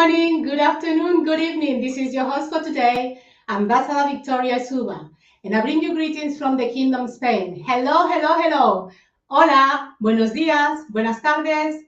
morning, good afternoon, good evening. This is your host for today, Ambassador Victoria Suba, and I bring you greetings from the Kingdom Spain. Hello, hello, hello. Hola, buenos días, buenas tardes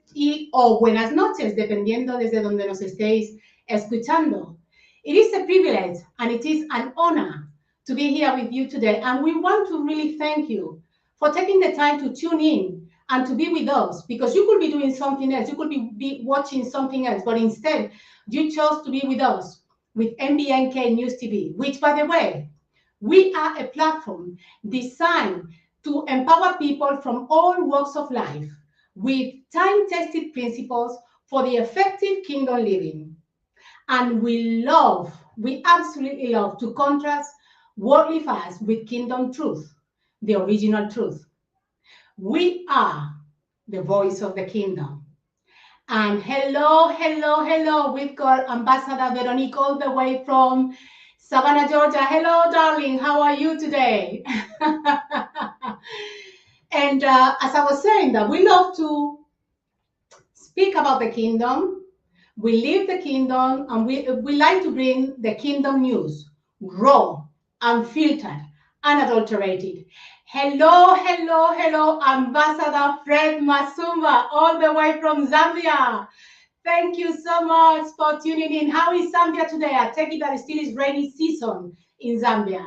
o buenas noches, dependiendo desde donde nos estéis escuchando. It is a privilege and it is an honor to be here with you today, and we want to really thank you for taking the time to tune in and to be with us, because you could be doing something else, you could be watching something else, but instead you chose to be with us with MBNK News TV, which, by the way, we are a platform designed to empower people from all walks of life with time-tested principles for the effective kingdom living. And we absolutely love to contrast worldly facts with kingdom truth, the original truth. We are the voice of the kingdom. And hello, hello, hello. We've got Ambassador Veronique all the way from Savannah, Georgia. Hello, darling. How are you today? And as I was saying, that we love to speak about the kingdom. We live the kingdom, and we like to bring the kingdom news, raw, unfiltered, unadulterated. Hello, hello, hello, Ambassador Fred Masumba, all the way from Zambia. Thank you so much for tuning in. How is Zambia today? I take it that it still is rainy season in Zambia.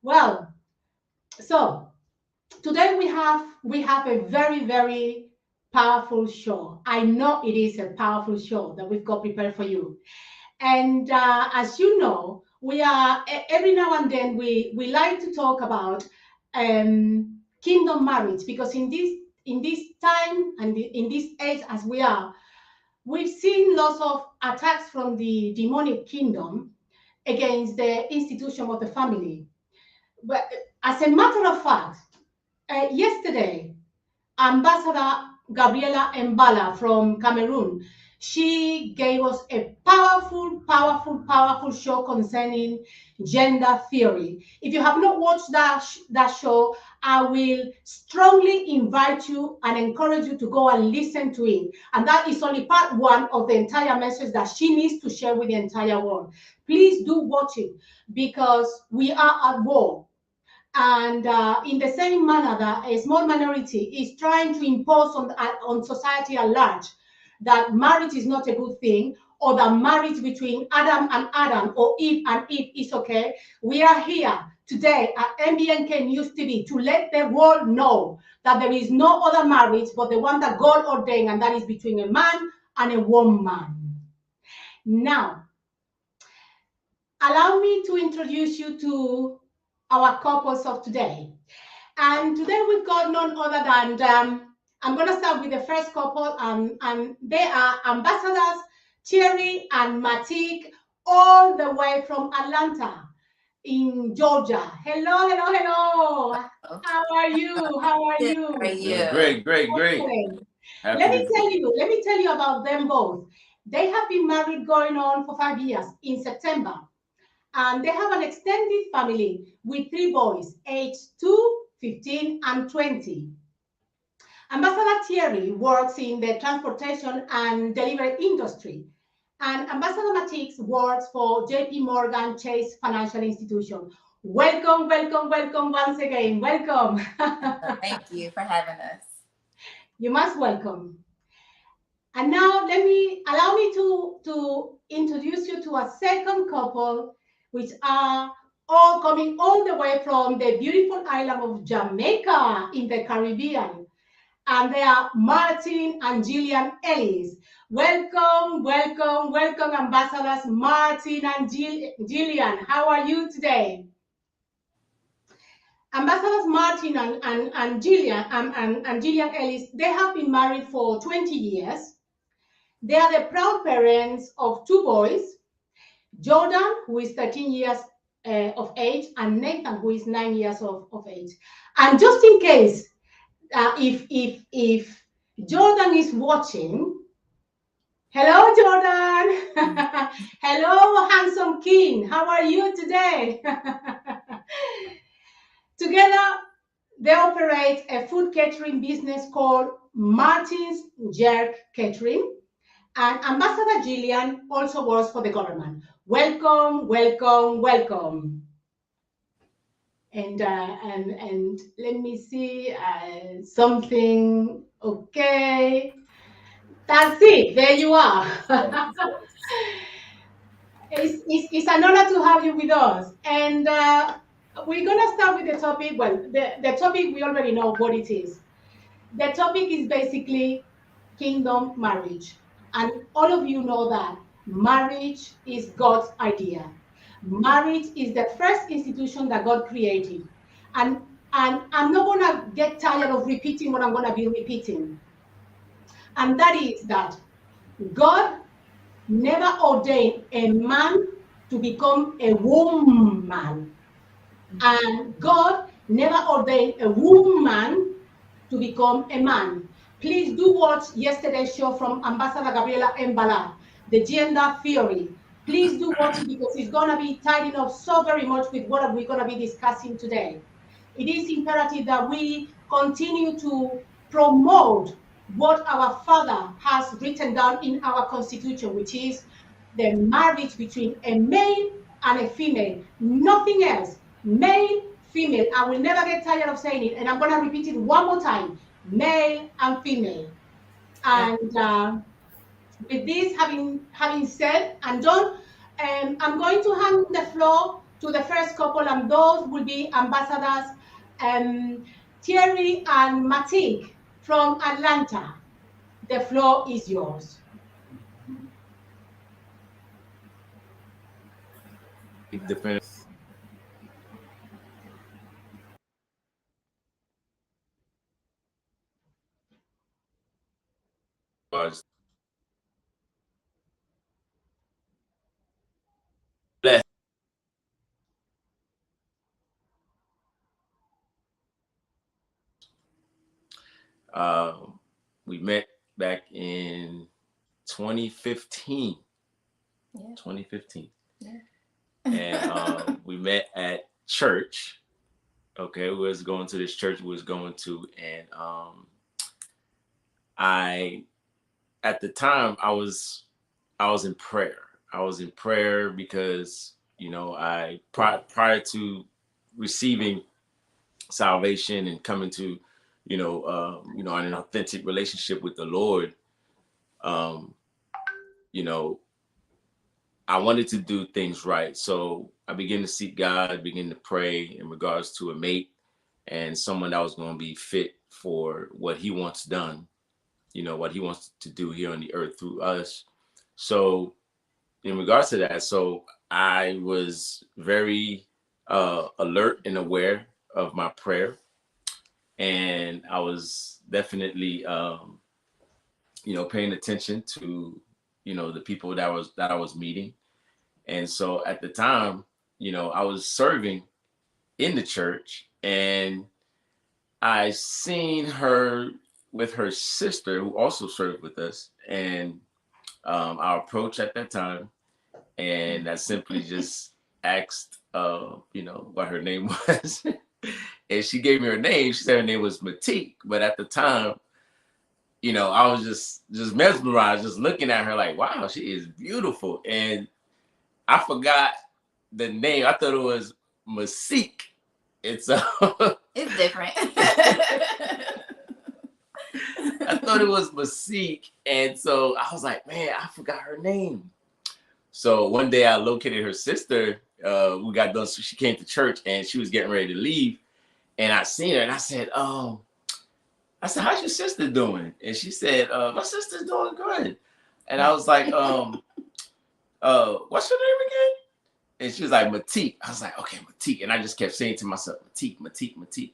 Well, so today we have a very, very powerful show. I know it is a powerful show that we've got prepared for you. And as you know, we are every now and then we like to talk about kingdom marriage, because in this time and in this age as we are, we've seen lots of attacks from the demonic kingdom against the institution of the family. But as a matter of fact, yesterday, Ambassador Gabriela Mbala from Cameroon, she gave us a powerful, powerful, powerful show concerning gender theory. If you have not watched that show, I will strongly invite you and encourage you to go and listen to it. And that is only part one of the entire message that she needs to share with the entire world. Please do watch it, because we are at war. And in the same manner that a small minority is trying to impose on society at large that marriage is not a good thing, or that marriage between Adam and Adam or Eve and Eve is okay, we are here today at MBNK News TV to let the world know that there is no other marriage but the one that God ordained, and that is between a man and a woman. Now, allow me to introduce you to our couples of today. And today we've got none other than, I'm going to start with the first couple, and they are Ambassadors Thierry and Matik, all the way from Atlanta in Georgia. Hello, hello, hello. How are you? How are you? How are you? Great. Let me tell you about them both. They have been married going on for 5 years in September. And they have an extended family with 3 boys, aged 2, 15, and 20. Ambassador Thierry works in the transportation and delivery industry. And Ambassador Matix works for JP Morgan Chase Financial Institution. Welcome, welcome, welcome once again. Welcome. Thank you for having us. You're most welcome. And now allow me to introduce you to a second couple, which are all coming all the way from the beautiful island of Jamaica in the Caribbean. And they are Martin and Gillian Ellis. Welcome, welcome, welcome, Ambassadors Martin and Gillian. How are you today? Ambassadors Martin and Gillian and Gillian Ellis, they have been married for 20 years. They are the proud parents of 2 boys, Jordan, who is 13 years of age, and Nathan, who is 9 years of age. And just in case, if Jordan is watching, hello, Jordan. Hello, handsome king. How are you today? Together, they operate a food catering business called Martin's Jerk Catering. And Ambassador Gillian also works for the government. Welcome, welcome, welcome. And let me see something. Okay, that's it. There you are. It's an honor to have you with us. And we're gonna start with the topic. Well, the topic we already know what it is. The topic is basically kingdom marriage. And all of you know that marriage is God's idea. Marriage is the first institution that God created. And, and I'm not going to get tired of repeating what I'm going to be repeating. And that is that God never ordained a man to become a woman. And God never ordained a woman to become a man. Please do watch yesterday's show from Ambassador Gabriela Mbala, the gender theory. Please do watch it because it's going to be tidying up so very much with what we're going to be discussing today. It is imperative that we continue to promote what our Father has written down in our Constitution, which is the marriage between a male and a female, nothing else. Male, female. I will never get tired of saying it, and I'm going to repeat it one more time: male and female. And with this having said and done, I'm going to hand the floor to the first couple, and those will be ambassadors Thierry and Matik from Atlanta. The floor is yours. Depends. Was blessed. Uh, we met back in 2015. Yeah. 2015. Yeah. And we met at church. Okay, we was going to this church we was going to, and I at the time I was in prayer. I was in prayer because I prior to receiving salvation and coming to an authentic relationship with the Lord, um, you know, I wanted to do things right. So I began to seek God, began to pray in regards to a mate and someone that was going to be fit for what he wants done, what he wants to do here on the earth through us. So in regards to that, so I was very alert and aware of my prayer. And I was definitely, paying attention to, the people that I was meeting. And so at the time, I was serving in the church, and I seen her with her sister who also served with us. And our approach at that time, and I simply just asked, what her name was. And she gave me her name. She said her name was Matik. But at the time, I was just mesmerized, just looking at her like, wow, she is beautiful. And I forgot the name. I thought it was Masik. It's It's different. I thought it was Masik. And so I was like, man, I forgot her name. So one day I located her sister. We got done. So she came to church and she was getting ready to leave. And I seen her and I said, how's your sister doing? And she said, my sister's doing good. And I was like, what's your name again? And she was like, Matik. I was like, okay, Matik. And I just kept saying to myself, Matik, Matik, Matik.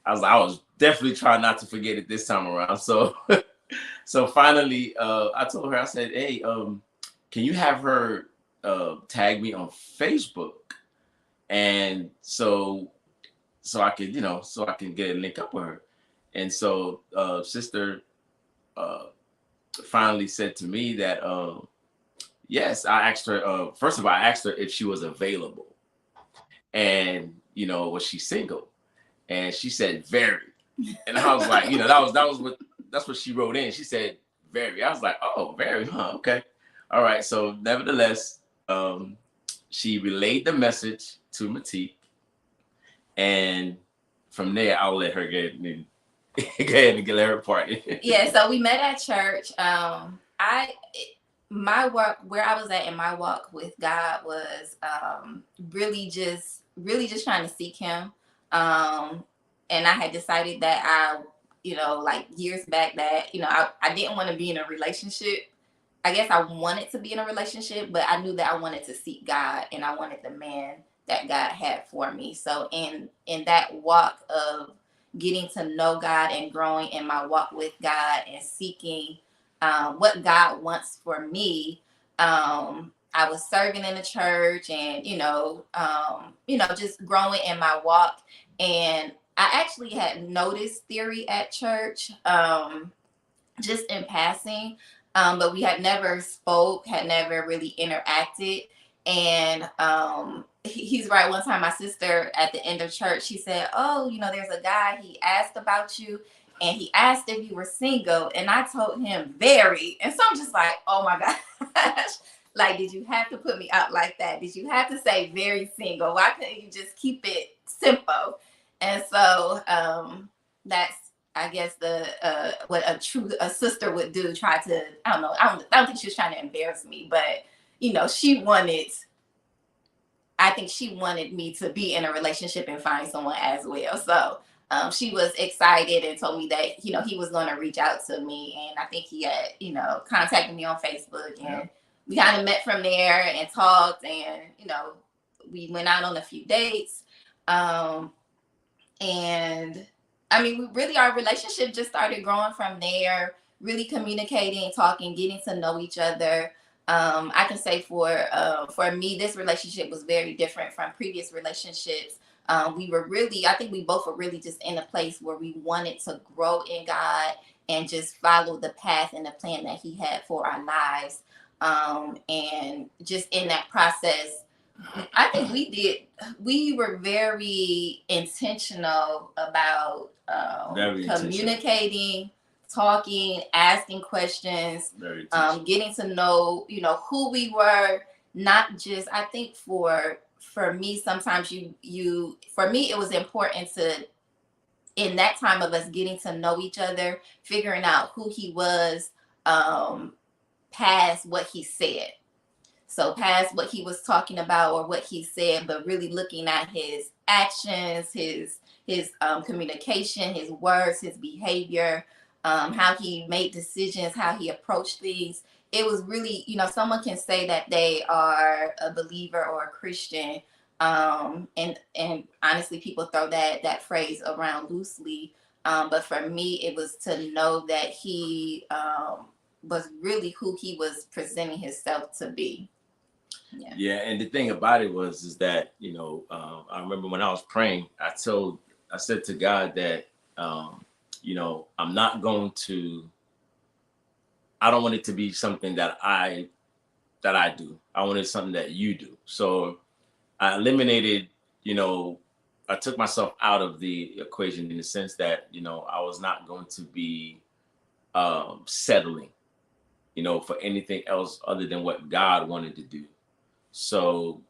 I was definitely trying not to forget it this time around. So, so finally, I told her, I said, hey, can you have her tag me on Facebook? And so I could, so I can get a link up with her. And so sister finally said to me that, yes, I asked her, first of all, I asked her if she was available and, was she single? And she said, very. And I was like, that's what she wrote in. She said, very. I was like, oh, very, huh? Okay. All right. So nevertheless, she relayed the message to Matique, and from there, I'll let her get get her party. Yeah, so we met at church. My work where I was at in my walk with God was really just trying to seek Him. And I had decided that like years back that I didn't want to be in a relationship. I guess I wanted to be in a relationship, but I knew that I wanted to seek God and I wanted the man that God had for me. So in that walk of getting to know God and growing in my walk with God and seeking what God wants for me, I was serving in the church and just growing in my walk. And I actually had noticed theory at church, just in passing. But we had never spoke, had never really interacted. And he's right. One time, my sister at the end of church, she said, "Oh, there's a guy. He asked about you, and he asked if you were single." And I told him very. And so I'm just like, "Oh my gosh!" Like, did you have to put me out like that? Did you have to say very single? Why couldn't you just keep it simple? And so that's, I guess, the what a sister would do, try to, I don't know, I don't think she was trying to embarrass me, but I think she wanted me to be in a relationship and find someone as well. So she was excited and told me that he was going to reach out to me, and I think he had contacted me on Facebook, and we kind of met from there and talked, and we went out on a few dates, and I mean, our relationship just started growing from there, really communicating, talking, getting to know each other. I can say for me, this relationship was very different from previous relationships. I think we both were really just in a place where we wanted to grow in God and just follow the path and the plan that He had for our lives. And just in that process, I think we were very intentional about communicating, talking, asking questions, getting to know, who we were. Not just, I think for me, sometimes for me, it was important to, in that time of us getting to know each other, figuring out who he was, past what he said. So past what he was talking about or what he said, but really looking at his actions, his communication, his words, his behavior, how he made decisions, how he approached things. It was really, someone can say that they are a believer or a Christian, and honestly, people throw that phrase around loosely. But for me, it was to know that he was really who he was presenting himself to be. Yeah, and the thing about it is that I remember when I was praying, I said to God that I'm not going to. I don't want it to be something that I do. I wanted something that you do. So I eliminated. I took myself out of the equation in the sense that I was not going to be settling, for anything else other than what God wanted to do. So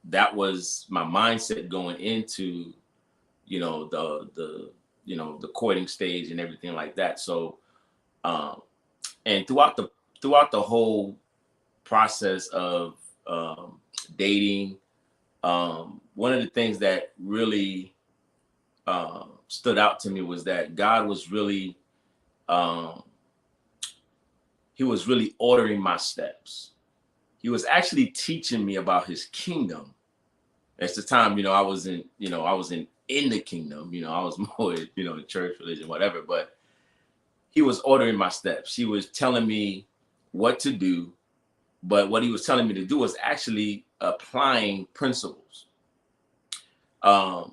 that was my mindset going into, the courting stage and everything like that. So, and throughout the whole process of dating, one of the things that really stood out to me was that God was really, He was really ordering my steps. He was actually teaching me about His kingdom. At the time, I wasn't in the kingdom. I was more, in church, religion, whatever. But He was ordering my steps. He was telling me what to do. But what He was telling me to do was actually applying principles. The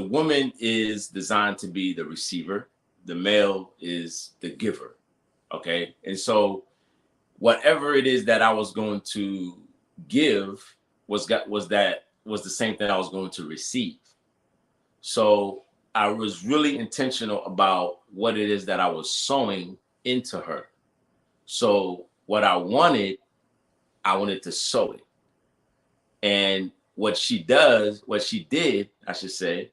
woman is designed to be the receiver. The male is the giver. Okay. And so whatever it is that I was going to give was the same thing I was going to receive. So I was really intentional about what it is that I was sowing into her. So what I wanted to sow it. And what she did, I should say,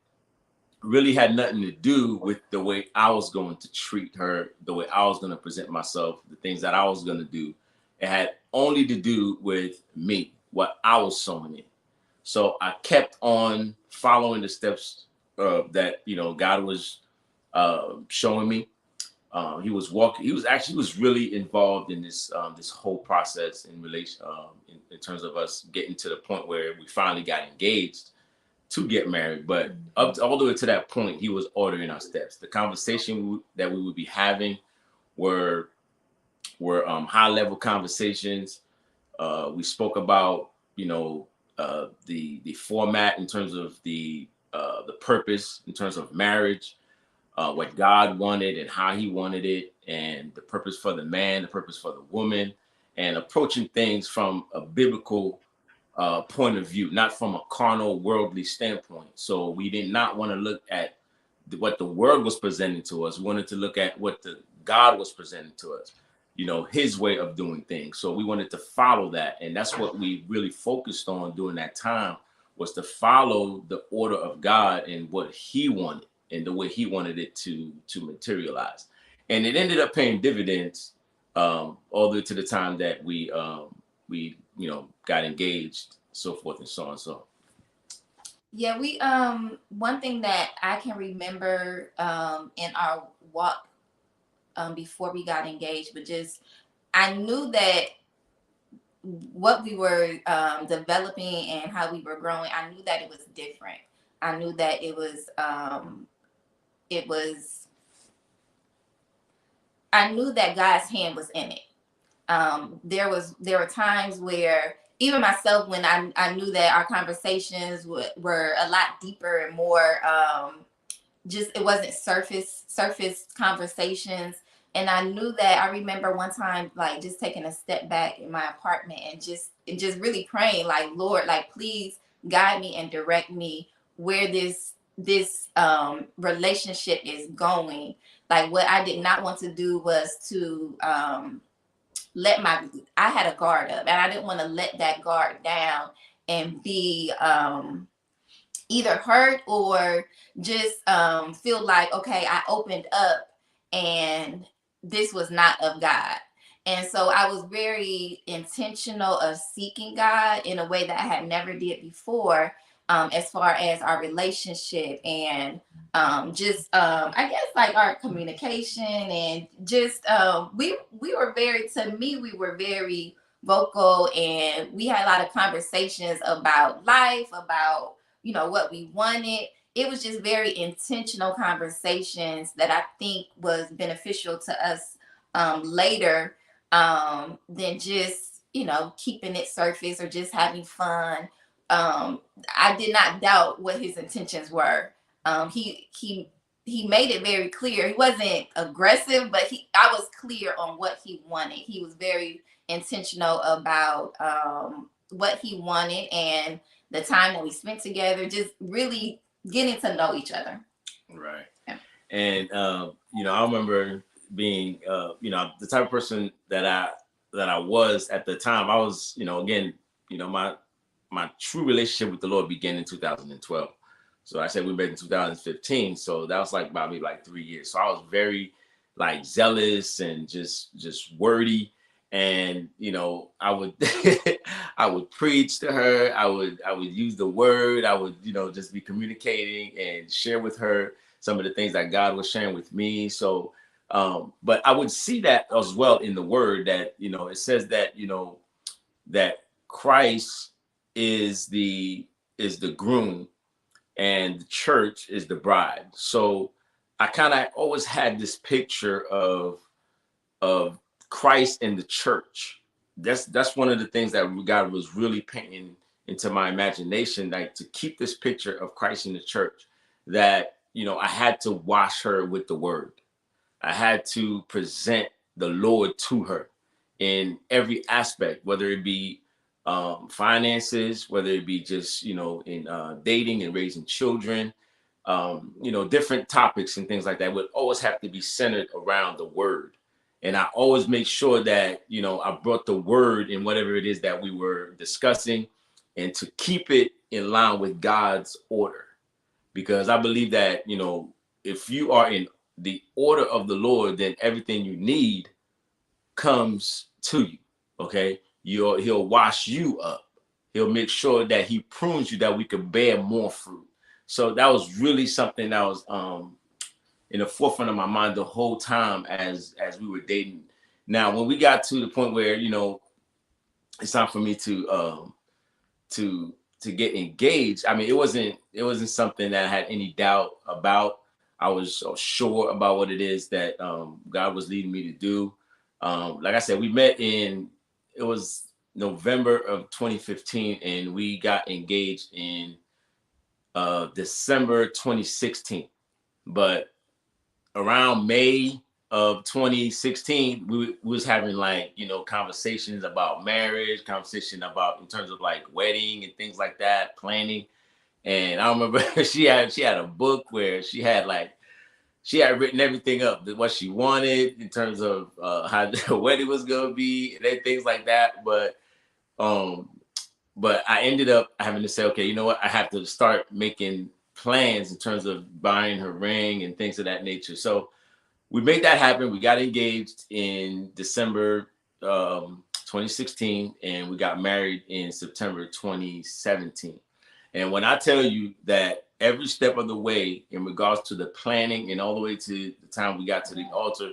really had nothing to do with the way I was going to treat her, the way I was going to present myself, the things that I was going to do. It had only to do with me, what I was sowing in. So I kept on following the steps that God was showing me. He was walking. He was really involved in this whole process in relation in terms of us getting to the point where we finally got engaged to get married. But up to, all the way to that point, he was ordering our steps. The conversation that we would be having were high level conversations. We spoke about the format in terms of the purpose in terms of marriage, what God wanted and how He wanted it, and the purpose for the man, the purpose for the woman, and approaching things from a biblical point of view, not from a carnal, worldly standpoint. So we did not want to look at what the world was presenting to us. We wanted to look at what the God was presenting to us, His way of doing things. So we wanted to follow that, and that's what we really focused on during that time, was to follow the order of God and what He wanted and the way He wanted it to materialize. And it ended up paying dividends all the way to the time that we got engaged, so forth and so on. So yeah, we one thing that I can remember in our walk before we got engaged, but just I knew that what we were developing and how we were growing, I knew that it was different. I knew that I knew that God's hand was in it. There were times where even myself, when I knew that our conversations were a lot deeper and more just, it wasn't surface conversations. And I knew that, I remember one time, like, just taking a step back in my apartment and just really praying, like, Lord, like, please guide me and direct me where this relationship is going. Like, what I did not want to do was to I had a guard up, and I didn't want to let that guard down and be either hurt or just feel like, okay, I opened up and this was not of God. And so I was very intentional of seeking God in a way that I had never did before, as far as our relationship and I guess, like, our communication, and just we were we were very vocal, and we had a lot of conversations about life, about what we wanted. It was just very intentional conversations that I think was beneficial to us later, than just keeping it surface or just having fun. I did not doubt what his intentions were. He made it very clear. He wasn't aggressive, but I was clear on what he wanted. He was very intentional about what he wanted, and the time that we spent together, just really getting to know each other. Right. Yeah. And I remember being the type of person that I was at the time. I was, again, my true relationship with the Lord began in 2012. So I said we met in 2015. So that was like about maybe like 3 years. So I was very like zealous and just wordy. And I would I would preach to her. I would use the word. I would just be communicating and share with her some of the things that God was sharing with me. So but I would see that as well in the word, that it says that that Christ is the groom and the church is the bride. So I kind of always had this picture of Christ in the church. That's one of the things that God was really painting into my imagination, like to keep this picture of Christ in the church, that I had to wash her with the word. I had to present the Lord to her in every aspect, whether it be finances, whether it be just in dating and raising children, different topics and things like that would always have to be centered around the word. And I always make sure that, you know, I brought the word in whatever it is that we were discussing, and to keep it in line with God's order. Because I believe that, you know, if you are in the order of the Lord, then everything you need comes to you. Okay. He'll wash you up. He'll make sure that he prunes you, that we could bear more fruit. So that was really something that was in the forefront of my mind the whole time as we were dating. Now, when we got to the point where, you know, it's time for me to to get engaged, I mean, it wasn't something that I had any doubt about. I was sure about what it is that God was leading me to do. Like I said, we met in, it was November of 2015, and we got engaged in December 2016. But around May of 2016, we was having, like, you know, conversations about marriage, conversation about in terms of like wedding and things like that, planning. And I remember she had a book where she had written everything up, what she wanted in terms of how the wedding was gonna be and things like that. Um, but I ended up having to say, okay, you know what? I have to start making plans in terms of buying her ring and things of that nature. So we made that happen. We got engaged in December 2016, and we got married in September 2017. And when I tell you that every step of the way in regards to the planning and all the way to the time we got to the altar,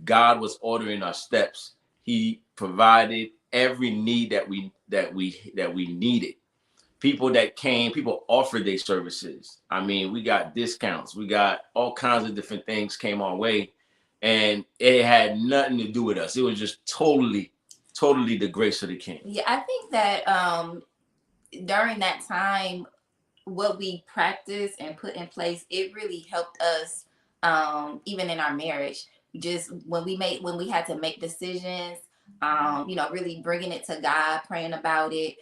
God was ordering our steps. He provided every need that we needed. People that came, people offered their services. I mean, we got discounts. We got all kinds of different things came our way, and it had nothing to do with us. It was just totally the grace of the King. Yeah, I think that during that time, what we practiced and put in place, it really helped us, even in our marriage. Just when we had to make decisions, really bringing it to God, praying about it,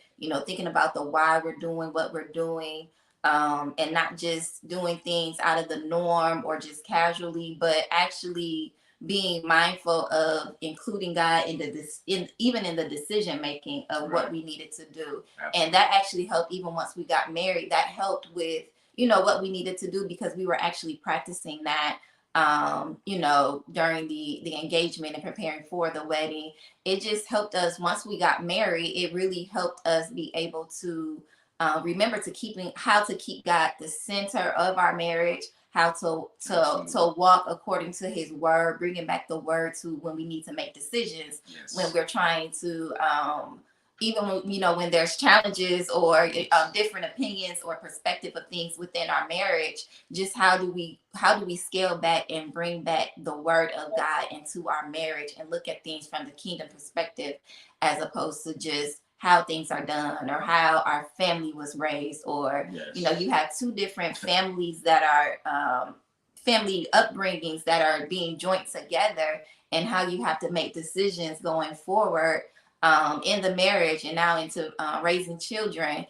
thinking about the why we're doing what we're doing, and not just doing things out of the norm or just casually, but actually being mindful of including God even in the decision making of what we needed to do. Absolutely. And that actually helped. Even once we got married, that helped with what we needed to do, because we were actually practicing that during the engagement and preparing for the wedding. It just helped us. Once we got married, it really helped us be able to remember how to keep God the center of our marriage, how to walk according to his word, bringing back the word to when we need to make decisions. Yes. When we're trying to even when there's challenges or different opinions or perspective of things within our marriage, just how do we scale back and bring back the word of God into our marriage and look at things from the kingdom perspective, as opposed to just how things are done or how our family was raised, or yes. You have two different families that are family upbringings that are being joined together, and how you have to make decisions going forward in the marriage and now into raising children.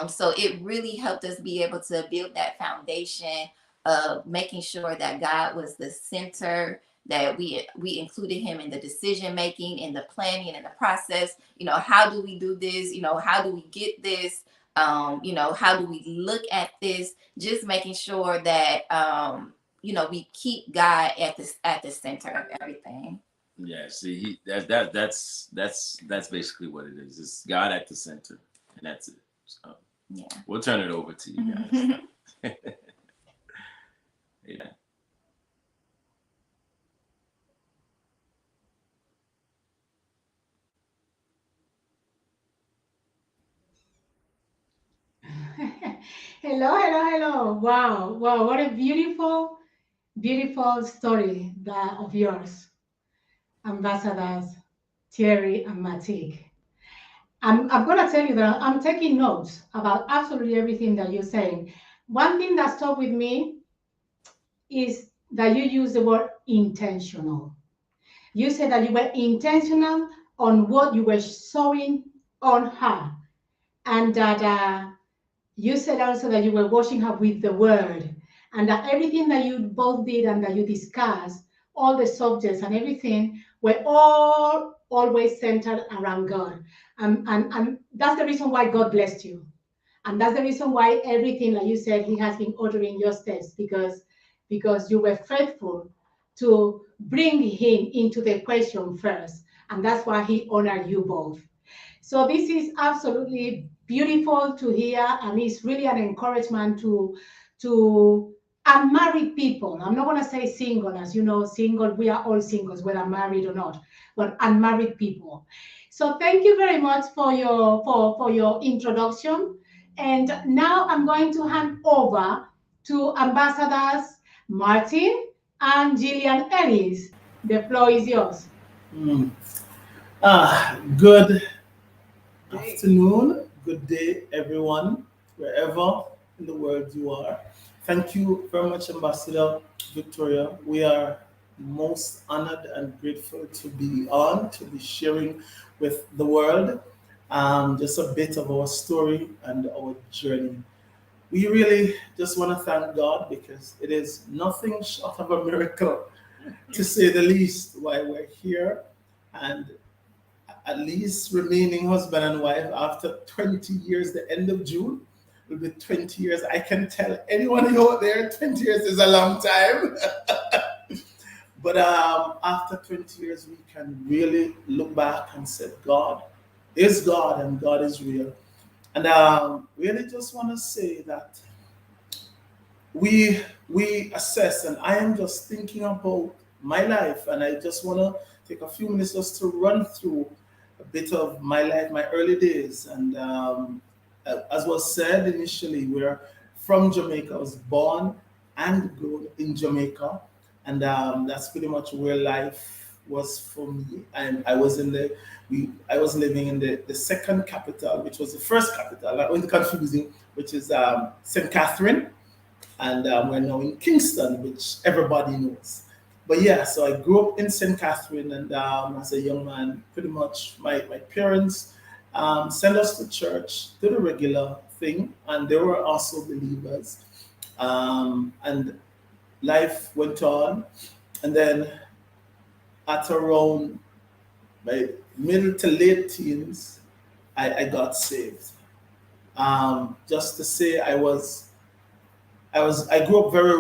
So it really helped us be able to build that foundation of making sure that God was the center, that we included him in the decision making, in the planning, and in the process. How do we do this? How do we get this? How do we look at this? Just making sure that we keep God at the center of everything. Yeah, see, that's basically what it is. It's God at the center, and that's it. So yeah, we'll turn it over to you guys. Yeah. Hello. Wow. What a beautiful story that of yours, Ambassadors Thierry and Matik. I'm going to tell you that I'm taking notes about absolutely everything that you're saying. One thing that stuck with me is that you use the word intentional. You said that you were intentional on what you were sowing on her, and that you said also that you were washing her with the word, and that everything that you both did and that you discussed, all the subjects and everything, We're all always centered around God. And that's the reason why God blessed you. And that's the reason why everything, like you said, He has been ordering your steps, because you were faithful to bring Him into the equation first. And that's why He honored you both. So this is absolutely beautiful to hear, and it's really an encouragement to unmarried people. I'm not going to say single, as you know, single. We are all singles, whether married or not, but unmarried people. So thank you very much for your introduction. And now I'm going to hand over to Ambassadors Martin and Gillian Ellis. The floor is yours. Mm. Good afternoon, good day, everyone, wherever in the world you are. Thank you very much, Ambassador Victoria. We are most honored and grateful to be on, to be sharing with the world just a bit of our story and our journey. We really just want to thank God because it is nothing short of a miracle, to say the least, why we're here and at least remaining husband and wife after 20 years. The end of June will be 20 years. I can tell anyone out there 20 years is a long time. But after 20 years, we can really look back and say, God is God and God is real. And really just want to say that we assess, and I am just thinking about my life, and I just want to take a few minutes just to run through a bit of my life, my early days. And as was said initially, we're from Jamaica. I was born and grown in Jamaica, and that's pretty much where life was for me. And I was I was living in the second capital, which was the first capital. I went confusing, which is St. Catherine, and we're now in Kingston, which everybody knows. But yeah, so I grew up in St. Catherine, and as a young man, pretty much my parents sent us to church, to the regular thing, and they were also believers. And life went on, and then at around my middle to late teens, I got saved. Just to say, I grew up very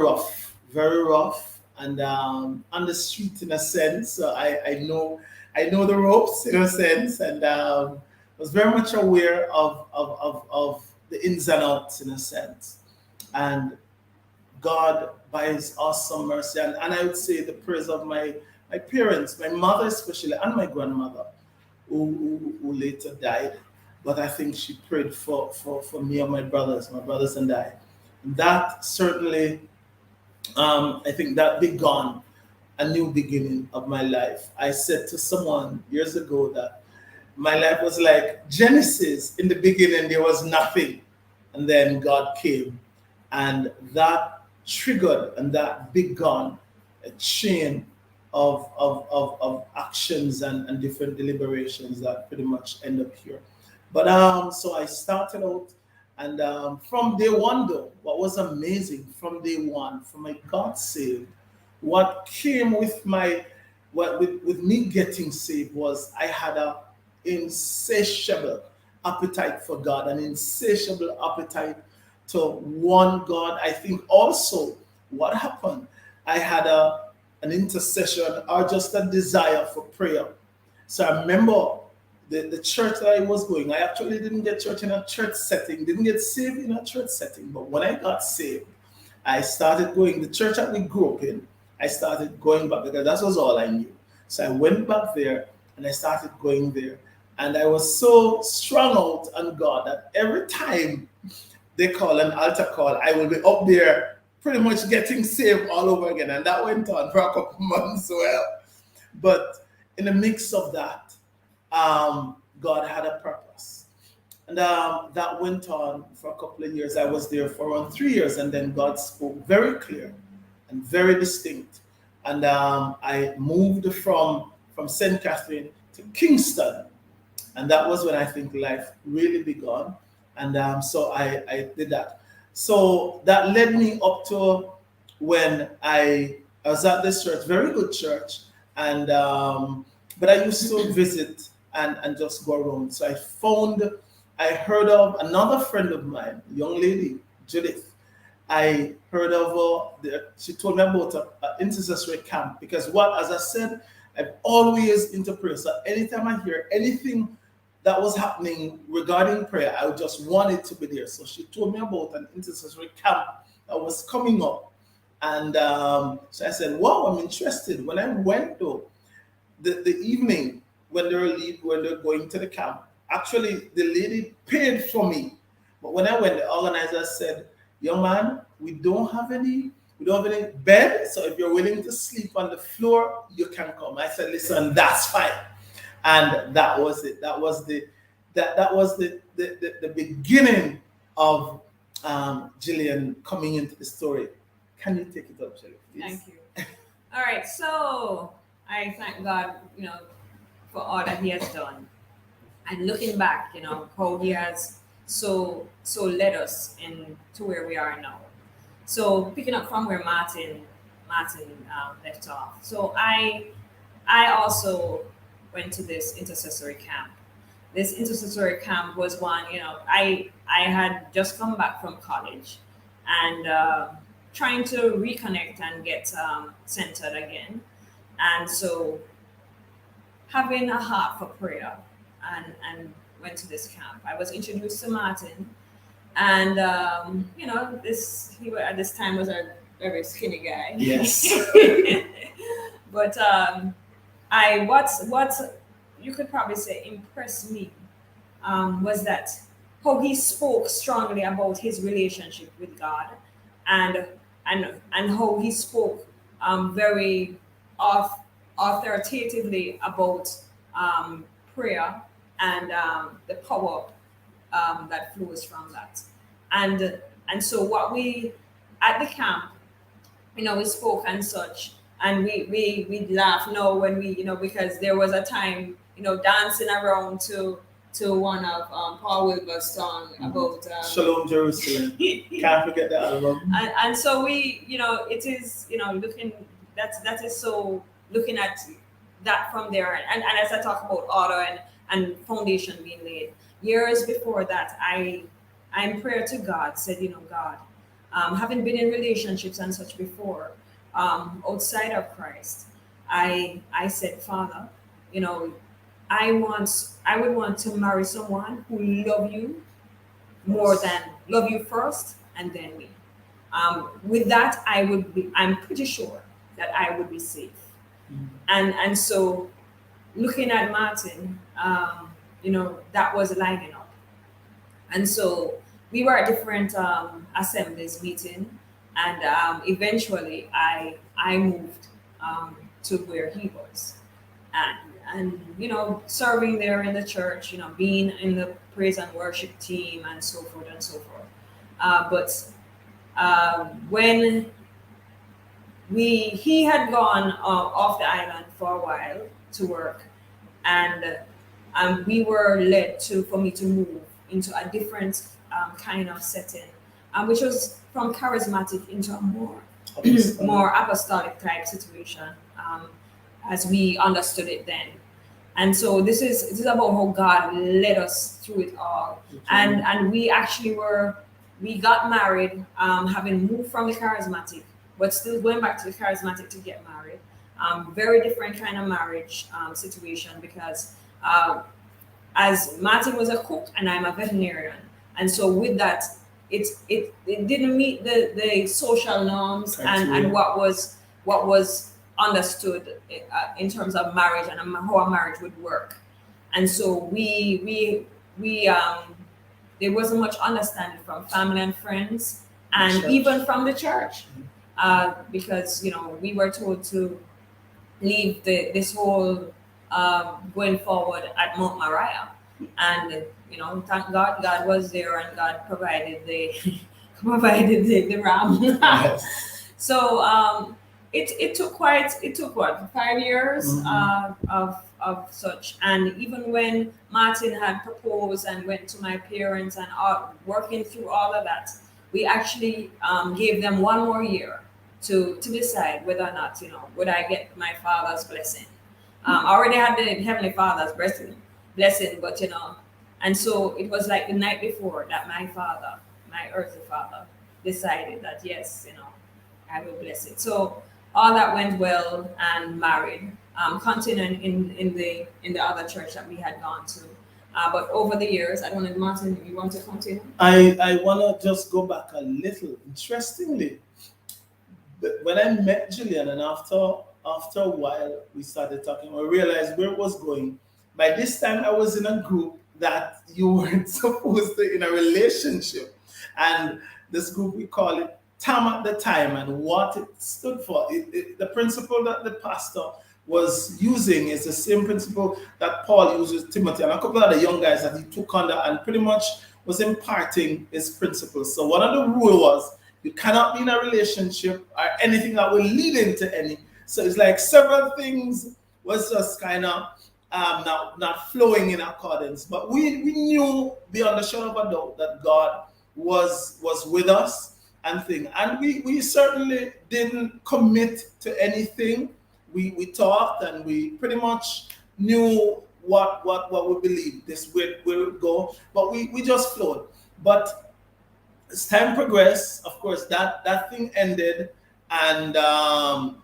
rough, and on the street in a sense. So I know the ropes in a sense, and was very much aware of the ins and outs in a sense. And God, by His awesome mercy, and I would say the prayers of my parents, my mother especially, and my grandmother, who later died. But I think she prayed for me and my brothers and I. That certainly, I think that began a new beginning of my life. I said to someone years ago that my life was like Genesis. In the beginning, there was nothing, and then God came, and that triggered and that began a chain of actions and different deliberations that pretty much end up here. But so I started out, and from day one, though, what was amazing from day one, from my God saved, what came with with me getting saved was I had a insatiable appetite for God, an insatiable appetite to one God. I think also what happened, I had an intercession or just a desire for prayer. So I remember the church that I was going, I actually didn't get church in a church setting, didn't get saved in a church setting. But when I got saved, I started going, the church that we grew up in, I started going back because that was all I knew. So I went back there and I started going there. And I was so strung out on God that every time they call an altar call, I will be up there pretty much getting saved all over again. And that went on for a couple months well. But in the mix of that, God had a purpose. And that went on for a couple of years. I was there for around 3 years, and then God spoke very clear and very distinct. And I moved from St. Catherine to Kingston. And that was when I think life really began. And so I did that. So that led me up to when I was at this church, very good church, And but I used to visit and just go around. So I heard of another friend of mine, a young lady, Judith. I heard of her. She told me about an intercessory camp because as I said, I'm always into prayer. So anytime I hear anything that was happening regarding prayer, I just wanted to be there. So she told me about an intercessory camp that was coming up. And so I said, wow, I'm interested. When I went though, the evening when when they're going to the camp, actually the lady paid for me. But when I went, the organizer said, young man, we don't have any bed. So if you're willing to sleep on the floor, you can come. I said, listen, that's fine. And that was it. That was the beginning of Jillian coming into the story. Can you take it up, Jillian, please? Thank you. All right, so I thank God, for all that He has done, and looking back, how He has so led us to where we are now. So picking up from where Martin left off. So I also went to this intercessory camp. This intercessory camp was one, I had just come back from college and trying to reconnect and get centered again. And so having a heart for prayer and went to this camp. I was introduced to Martin, and at this time was a very skinny guy. Yes. But what you could probably say impressed me was that how he spoke strongly about his relationship with God, and how he spoke very authoritatively about prayer and the power that flows from that. And so what we at the camp, we spoke and such, and we laugh now when we, because there was a time, dancing around to one of Paul Wilbur's song about Shalom Jerusalem. Can't forget that album. And so we, it is, looking that is so looking at that from there, and as I talk about order and foundation being laid. Years before that, I'm prayer to God, said, God, having been in relationships and such before, outside of Christ, I said, Father, I would want to marry someone who love you more than love you first and then me. With that, I'm pretty sure that I would be safe. Mm-hmm. And so looking at Martin, that was lining up. And so we were at different assemblies meeting, and eventually I moved to where he was, and serving there in the church, being in the praise and worship team and so forth and so forth. But when he had gone off the island for a while to work, and we were led for me to move into a different kind of setting, which was from charismatic into a more apostolic type situation, as we understood it then. And so this is about how God led us through it all. And we actually we got married, having moved from the charismatic, but still going back to the charismatic to get married. Very different kind of marriage situation, because as Martin was a cook and I'm a veterinarian, and so with that, it didn't meet the social norms and what was understood in terms of marriage and how a marriage would work. And so we there wasn't much understanding from family and friends, and even from the church, because we were told to leave this whole going forward at Mount Moriah, and thank God, God was there and God provided the ram. Yes. So it took what, 5 years of such. And even when Martin had proposed and went to my parents and working through all of that, we actually gave them 1 more year to decide whether or not, would I get my father's blessing. I already had the Heavenly Father's blessing, but and so it was like the night before that my father, my earthly father, decided that yes, I will bless it. So all that went well and married, continuing in the other church that we had gone to. But over the years, I don't know, Martin, you want to continue? I want to just go back a little. Interestingly, when I met Julian, and after a while we started talking, we realized where it was going. By this time, I was in a group that you weren't supposed to in a relationship, and this group, we call it Tam at the Time, and what it stood for. The principle that the pastor was using is the same principle that Paul uses Timothy and a couple of the young guys that he took under, and pretty much was imparting his principles. So one of the rule was you cannot be in a relationship or anything that will lead into any. So it's like several things was just kind of not flowing in accordance. But we knew beyond the shadow of a doubt that God was with us and thing. And we certainly didn't commit to anything. We talked and we pretty much knew what we believed this where it would go, but we just flowed. But as time progressed, of course, that thing ended, and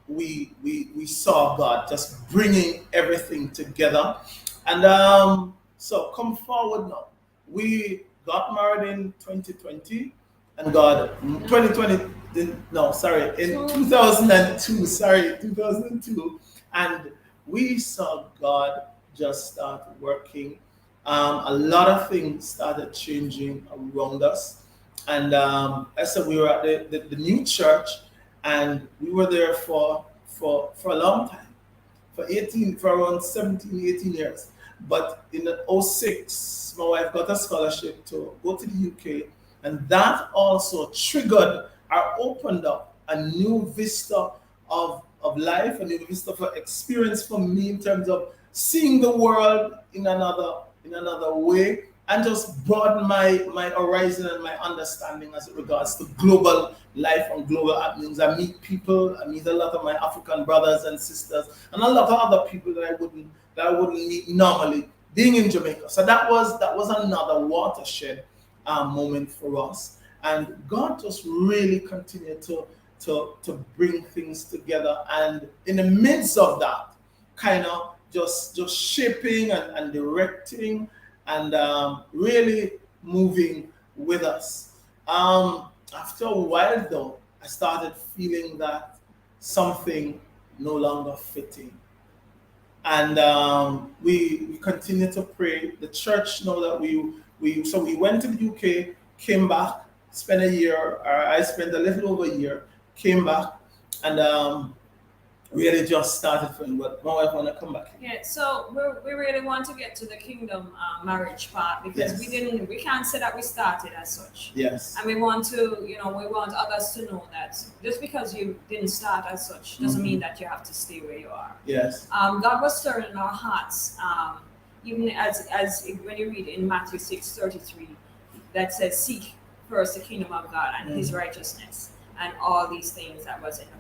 we saw God just bringing everything together. And so come forward now. We got married in 2020, and God 2020. No, sorry, in 2002. Sorry, 2002, and we saw God just start working. A lot of things started changing around us, and I said we were at the new church, and we were there for a long time, for around 17, 18 years. But in the 06, my wife got a scholarship to go to the UK, and that also triggered or opened up a new vista of life, a new vista of experience for me in terms of seeing the world in another way, and just broaden my horizon and my understanding as it regards to global life and global happenings. I meet people, I meet a lot of my African brothers and sisters, and a lot of other people that I wouldn't meet normally being in Jamaica. So that was another watershed moment for us. And God just really continued to bring things together, and in the midst of that, kind of just shaping and directing and really moving with us. After a while though, I started feeling that something no longer fitting. And we continued to pray. The church know that we went to the UK, came back, spent a year, or I spent a little over a year, came back, and really just started feeling what my wife want to come back. Yeah, so we really want to get to the kingdom marriage part, because Yes. we can't say that we started as such. Yes. And we want to, we want others to know that just because you didn't start as such doesn't mean that you have to stay where you are. Yes. God was stirring in our hearts, even as when you read in Matthew 6:33, that says, "Seek first the kingdom of God and His righteousness, and all these things that was in the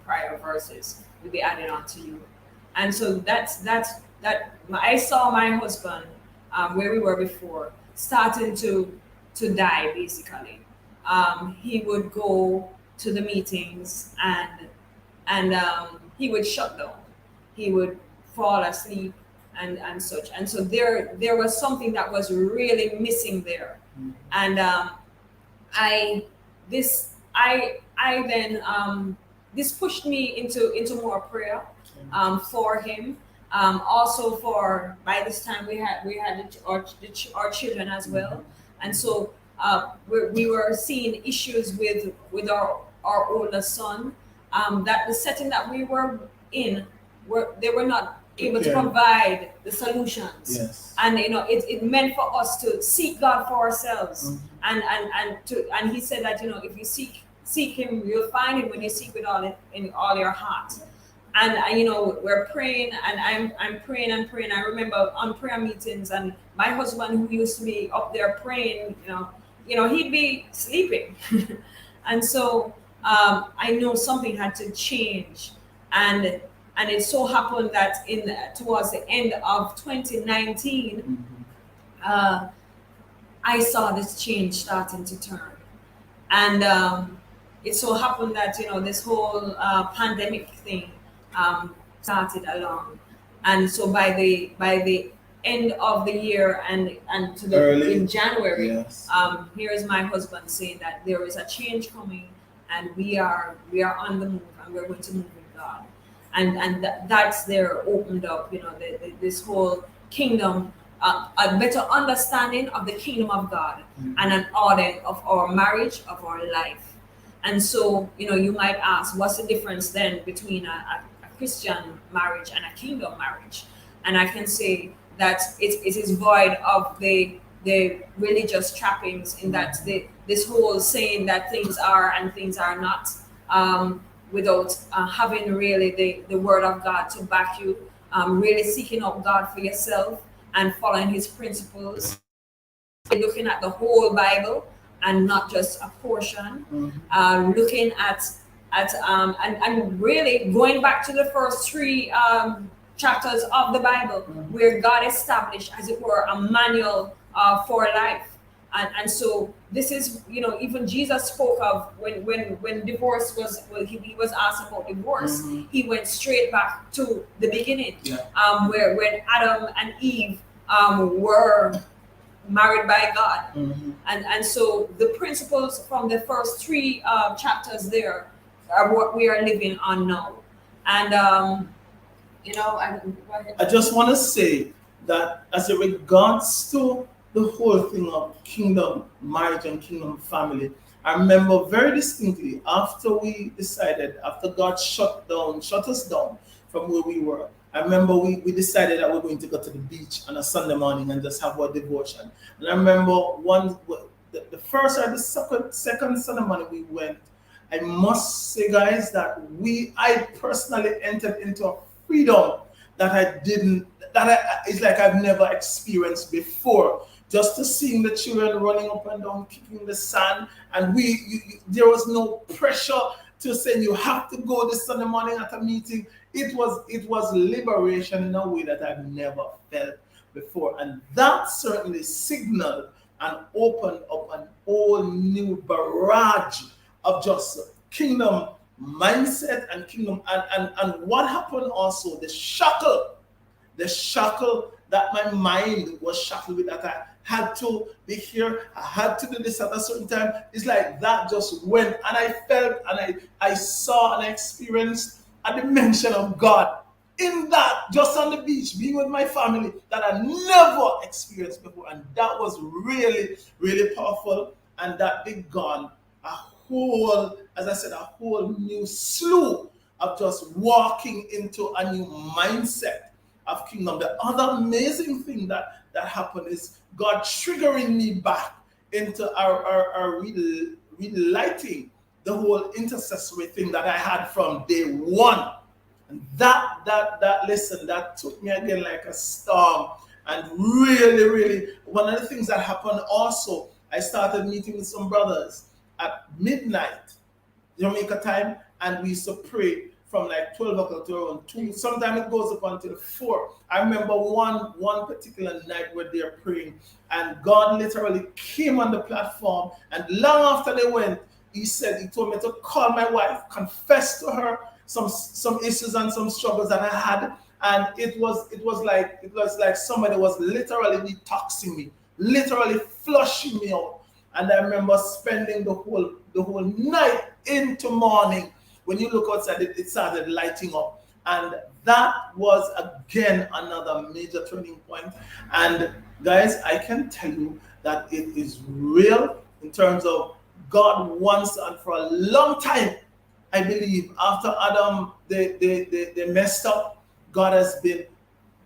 prior verses will be added on to you." And so that's I saw my husband where we were before starting to die basically. He would go to the meetings and he would shut down. He would fall asleep and such. And so there was something that was really missing there. And this pushed me into more prayer for him. Also, for by this time we had our children as well, and so we were seeing issues with our older son. That the setting that we were in, they were not able to provide the solutions. Yes. And it meant for us to seek God for ourselves. And he said that if you seek Him, you'll find Him when you seek with all your heart. And we're praying, and I'm praying and praying. I remember on prayer meetings, and my husband, who used to be up there praying, he'd be sleeping. And so I know something had to change, and it so happened that towards the end of 2019, uh, I saw this change starting to turn. And it so happened that this whole pandemic thing started along, and so by the end of the year and in January, Yes. here is my husband saying that there is a change coming, and we are on the move, and we're going to move with God, and that's there opened up this whole kingdom, a better understanding of the kingdom of God, and an order of our marriage, of our life. And so, you might ask, what's the difference then between a Christian marriage and a kingdom marriage? And I can say that it is void of the religious trappings, in that this whole saying that things are and things are not, without having really the word of God to back you, really seeking out God for yourself and following his principles, looking at the whole Bible and not just a portion, looking and really going back to the first three chapters of the Bible, where God established, as it were, a manual for life. And so this is, even Jesus spoke of when divorce he was asked about divorce, he went straight back to the beginning, where when Adam and Eve were married by God. And so the principles from the first three chapters there are what we are living on now. And I just want to say that as it regards to the whole thing of kingdom marriage and kingdom family, I remember very distinctly after God shut us down from where we were. I remember we decided that we're going to go to the beach on a Sunday morning and just have our devotion. And I remember the first or the second Sunday morning we went. I must say, guys, that I personally entered into a freedom that it's like I've never experienced before. Just to seeing the children running up and down, kicking the sand, and there was no pressure to say you have to go this Sunday morning at a meeting. It was liberation in a way that I've never felt before, and that certainly signaled and opened up an whole new barrage of just kingdom mindset and kingdom, and what happened also, the shackle that my mind was shackled with, that I had to be here, I had to do this at a certain time. It's like that just went, and I felt and I saw and I experienced a dimension of God in that, just on the beach, being with my family, that I never experienced before. And that was really, really powerful. And that began a whole, as I said, a whole new slew of just walking into a new mindset of kingdom. The other amazing thing that happened is God triggering me back into our relighting the whole intercessory thing that I had from day one. And that listen, that took me again like a storm. And really, really, one of the things that happened also, I started meeting with some brothers at midnight, Jamaica time, and we used to pray from like 12 o'clock to around 2. Sometimes it goes up until 4. I remember one particular night where they were praying, and God literally came on the platform, and long after they went, he told me to call my wife, confess to her some issues and some struggles that I had. And it was like somebody was literally detoxing me, literally flushing me out. And I remember spending the whole night into morning. When you look outside, it started lighting up. And that was again another major turning point. And guys, I can tell you that it is real in terms of God wants, and for a long time, I believe after Adam they messed up, God has been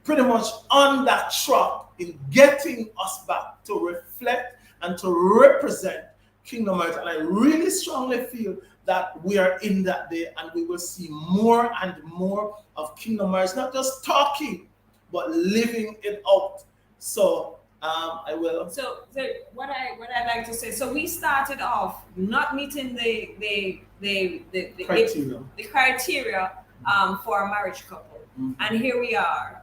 pretty much on that track in getting us back to reflect and to represent kingdom marriage. And I really strongly feel that we are in that day, and we will see more and more of kingdom marriage, not just talking, but living it out. So I will. So what I'd like to say. So we started off not meeting Criteria. the criteria for a marriage couple, Mhm. and here we are.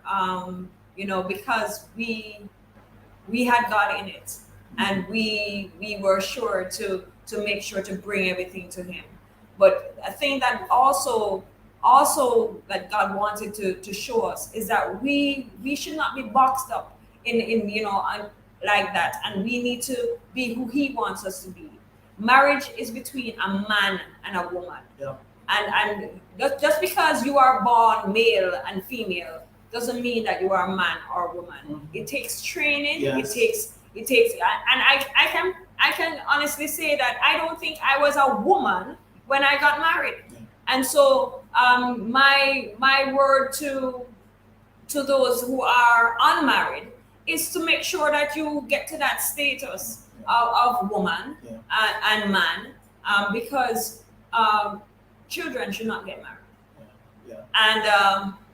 Because we had God in it, and we were sure to make sure to bring everything to Him. But a thing that also that God wanted to show us is that we should not be boxed up in like that, and we need to be who He wants us to be. Marriage is between a man and a woman, Yeah. and just because you are born male and female doesn't mean that you are a man or a woman. Mhm. It takes training. Yes. It takes, and I can honestly say that I don't think I was a woman when I got married. Yeah. And so my word to those who are unmarried is to make sure that you get to that status of woman Yeah. and man, because children should not get married. Yeah.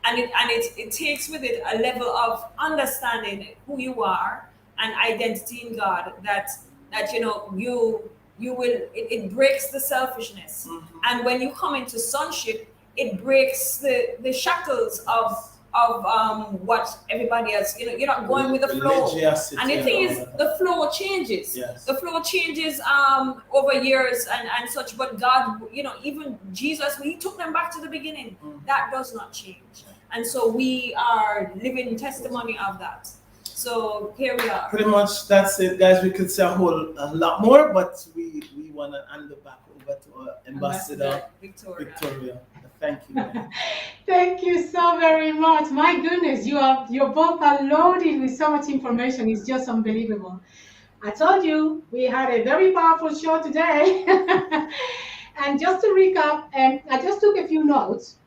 And it takes with it a level of understanding who you are and identity in God, that you will, it breaks the selfishness. Mhm. And when you come into sonship, it breaks the shackles of what everybody else, you're not going with the flow. Religiosity And the thing all is, that. the flow changes. Yes. The flow changes over years and such. But God, even Jesus, He took them back to the beginning. Mhm. That does not change. And so we are living testimony of that. So here we are. Pretty much that's it, guys. We could say a lot more, but we want to hand it back over to our ambassador Victoria. Thank you. Man. Thank you so very much. My goodness, you're both are loaded with so much information. It's just unbelievable. I told you we had a very powerful show today. And just to recap, I just took a few notes.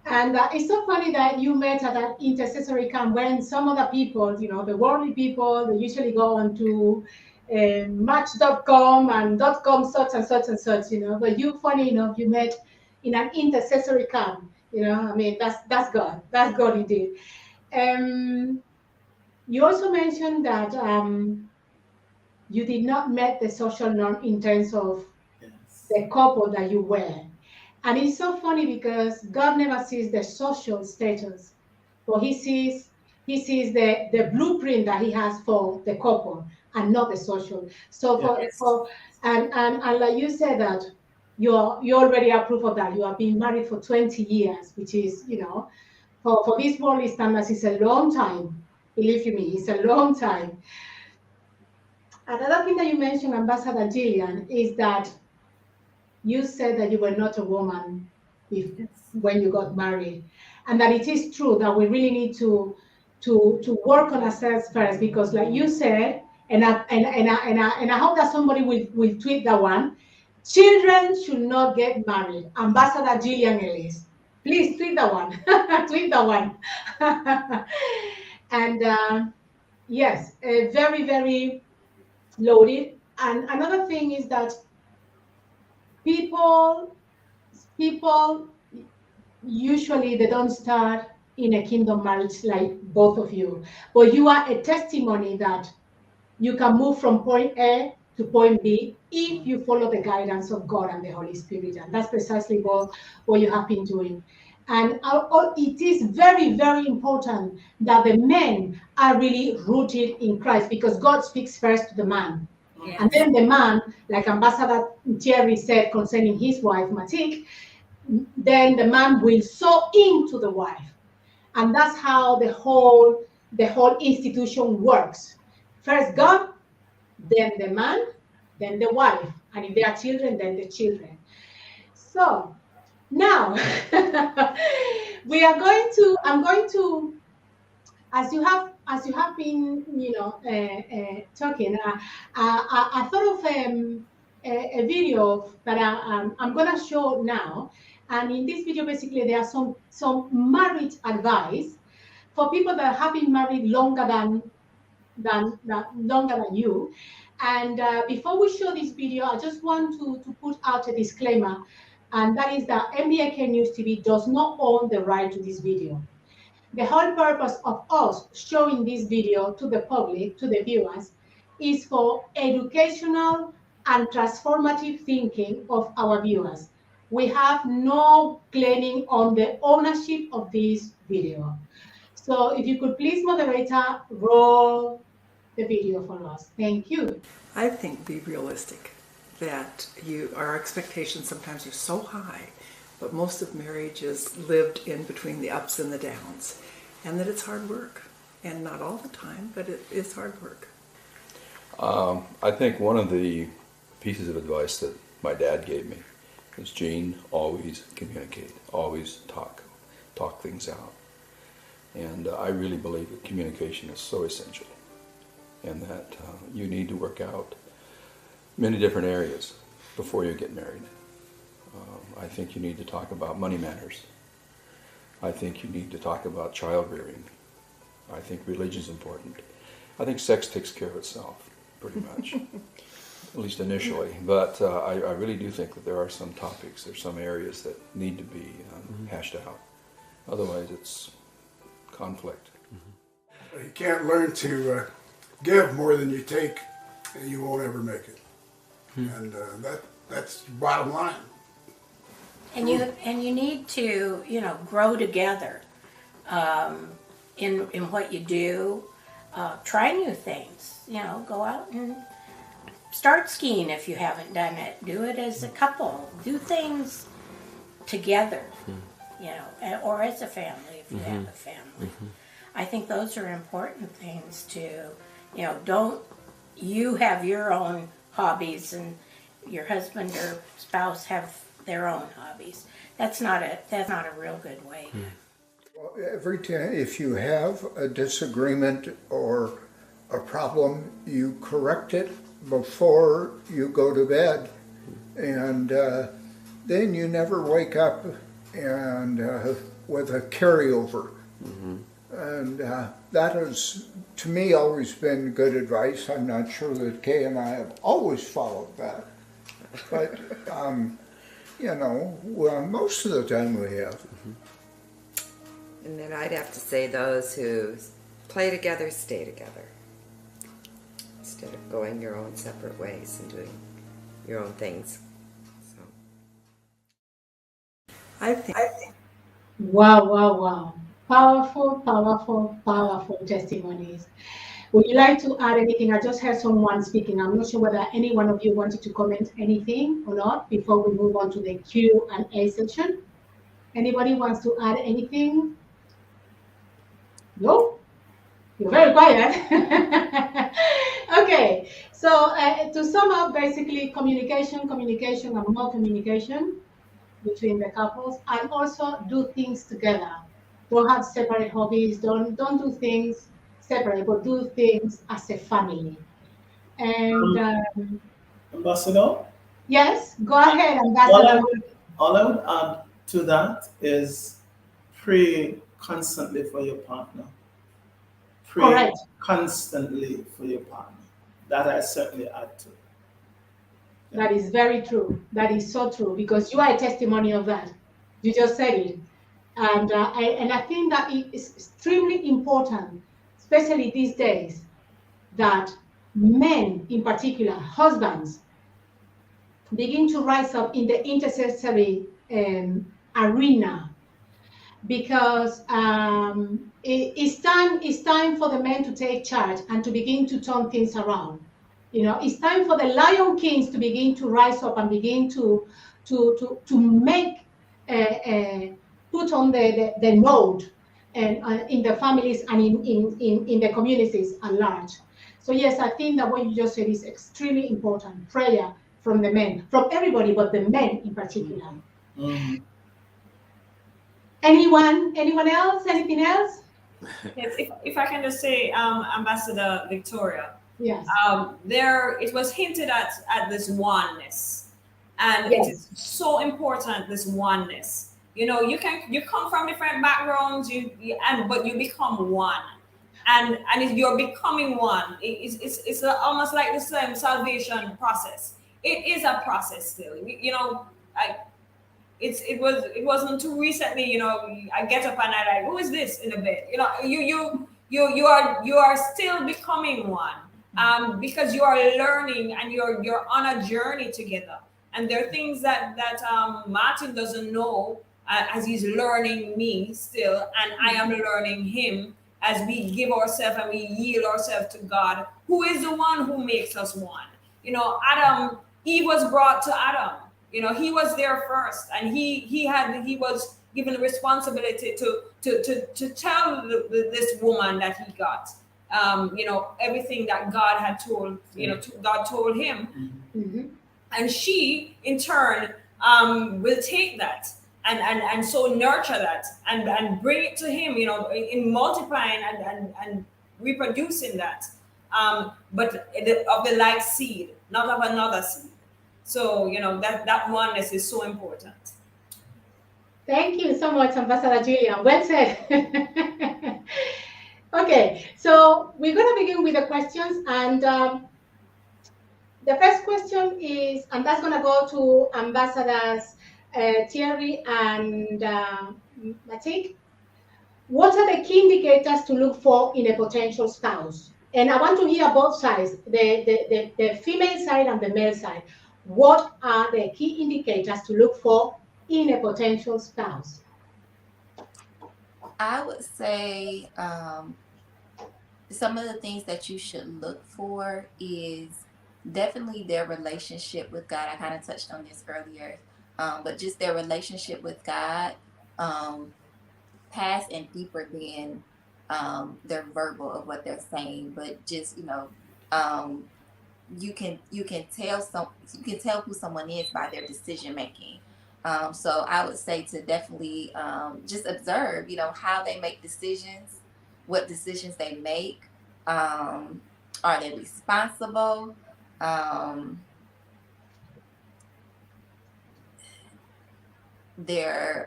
And it's so funny that you met at that intercessory camp when some other people, the worldly people, they usually go on to match.com and .com such and such and such, But you, funny enough, you met in an intercessory camp, I mean, that's God. That's God indeed. You also mentioned that you did not meet the social norm in terms of Yes. the couple that you were. And it's so funny because God never sees the social status, but He sees the blueprint that He has for the couple and not the social. So for and like you said that you already are proof of that. You have been married for 20 years, which is, for these worldly standards, it's a long time. Believe you me, it's a long time. Another thing that you mentioned, Ambassador Gillian, is that you said that you were not a woman when you got married, and that it is true that we really need to work on ourselves first, because, like you said, and I hope that somebody will tweet that one. Children should not get married. Ambassador Gillian Ellis, please tweet that one. Tweet that one. And yes, very, very loaded. And another thing is that people usually they don't start in a kingdom marriage like both of you, but you are a testimony that you can move from point A to point B if you follow the guidance of God and the Holy Spirit, and that's precisely what you have been doing. And it is very, very important that the men are really rooted in Christ, because God speaks first to the man. Yes. And then the man, like Ambassador Thierry said concerning his wife, Matik, then the man will sow into the wife. And that's how the whole institution works. First God, then the man, then the wife. And if there are children, then the children. So now I'm going to, as you have been, talking, I thought of a video that I'm going to show now. And in this video, basically, there are some marriage advice for people that have been married longer than you. And before we show this video, I just want to put out a disclaimer, and that is that MBAK News TV does not own the right to this video. The whole purpose of us showing this video to the public, to the viewers, is for educational and transformative thinking of our viewers. We have no claiming on the ownership of this video. So if you could please, moderator, roll the video for us. Thank you. I think be realistic, that our expectations sometimes are so high, but most of marriage is lived in between the ups and the downs, and that it's hard work, and not all the time, but it is hard work. I think one of the pieces of advice that my dad gave me was, Gene, always communicate, always talk things out. And I really believe that communication is so essential, and that you need to work out many different areas before you get married. I think you need to talk about money matters. I think you need to talk about child rearing. I think religion is important. I think sex takes care of itself, pretty much, at least initially. But I really do think that there are some topics, there's some areas that need to be hashed out. Otherwise, it's conflict. You can't learn to give more than you take, and you won't ever make it. And that's the bottom line. And you need to, grow together in what you do. Try new things. Go out and start skiing if you haven't done it. Do it as a couple. Do things together. Or as a family if you have a family. I think those are important things to, don't you have your own hobbies and your husband or spouse have their own hobbies. That's not a real good way. Well, every time, if you have a disagreement or a problem, you correct it before you go to bed, and then you never wake up and with a carryover. And that has, to me, always been good advice. I'm not sure that Kay and I have always followed that, but well, most of the time we have. And then I'd have to say those who play together stay together, instead of going your own separate ways and doing your own things. So I think. Wow. Powerful testimonies. Would you like to add anything? I just heard someone speaking. I'm not sure whether any one of you wanted to comment anything or not before we move on to the Q&A section. Anybody wants to add anything? No? You're very quiet. Okay, so to sum up, basically communication, and more communication between the couples, and also do things together. Don't have separate hobbies. Don't do things separate, but do things as a family. And Ambassador? yes, go ahead, Ambassador. All I would add to that is pray constantly for your partner. Pray Correct. constantly for your partner. That I certainly add to. That is very true. That is so true, because you are a testimony of that. You just said it. And I think that it is extremely important, especially these days, that men in particular, husbands, begin to rise up in the intercessory arena, because it's time for the men to take charge and to begin to turn things around. It's time for the Lion Kings to begin to rise up and begin to make put on the note and in the families and in the communities at large. So yes, I think that what you just said is extremely important. Prayer from the men, from everybody, but the men in particular. Anyone else? Anything else? Yes, if I can just say, Ambassador Victoria. Yes. It was hinted at this oneness, and Yes. it is so important, this oneness. You come from different backgrounds, but you become one, and if you're becoming one, it's almost like the same salvation process. It is a process still. it wasn't too recently, you know, I get up and I like, who is this in the bed? You know, you are still becoming one, because you are learning and you're on a journey together. And there are things that Martin doesn't know, as he's learning me still, and I am learning him, as we give ourselves and we yield ourselves to God, who is the one who makes us one. You know, Adam, Eve was brought to Adam. You know, he was there first, and he was given the responsibility to tell this woman that he got, you know, everything that God had told, you know, God told him. Mm-hmm. And she in turn will take that and so nurture that and bring it to him, you know, in multiplying and reproducing that, but of the like seed, not of another seed. So, you know, that oneness is so important. Thank you so much, Ambassador Julian. Well said. Okay, so we're going to begin with the questions, and the first question is, and that's going to go to Ambassadors Thierry and Matik. What are the key indicators to look for in a potential spouse? And I want to hear both sides, the female side and the male side. What are the key indicators to look for in a potential spouse? I would say some of the things that you should look for is definitely their relationship with God. I kind of touched on this earlier, but just their relationship with God, past and deeper than their verbal of what they're saying, but just, you know, you can tell who someone is by their decision making. So I would say to definitely just observe, you know, how they make decisions, what decisions they make. Are they responsible? Um, their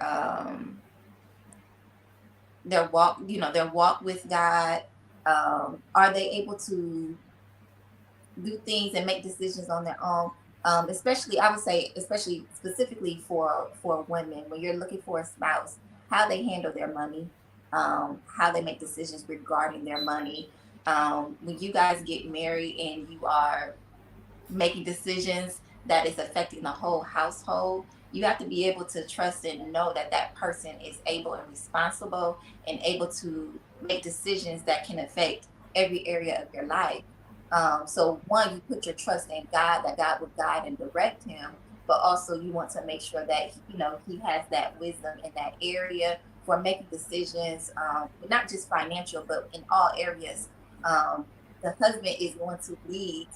walk, you know, their walk with God. Are they able to do things and make decisions on their own? Especially, I would say, especially specifically for women, when you're looking for a spouse, how they handle their money, how they make decisions regarding their money. When you guys get married and you are making decisions that is affecting the whole household, you have to be able to trust and know that that person is able and responsible and able to make decisions that can affect every area of your life. So one, you put your trust in God, that God will guide and direct him, but also you want to make sure that, you know, he has that wisdom in that area for making decisions, not just financial, but in all areas. The husband is going to lead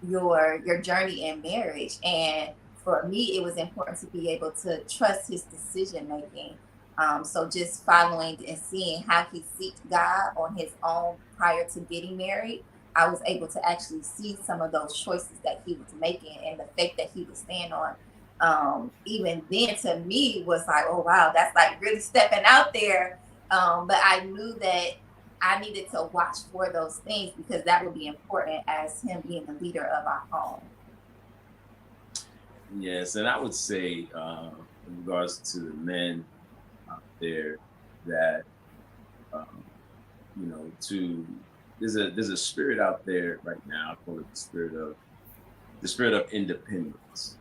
your journey in marriage, and for me it was important to be able to trust his decision making. So just following and seeing how he seeked God on his own prior to getting married, I was able to actually see some of those choices that he was making and the faith that he was standing on. Even then, to me, was like, oh wow, that's like really stepping out there. But I knew that I needed to watch for those things because that would be important as him being the leader of our home. Yes, and I would say, in regards to the men out there, that you know, there's a spirit out there right now. I call it the spirit of independence.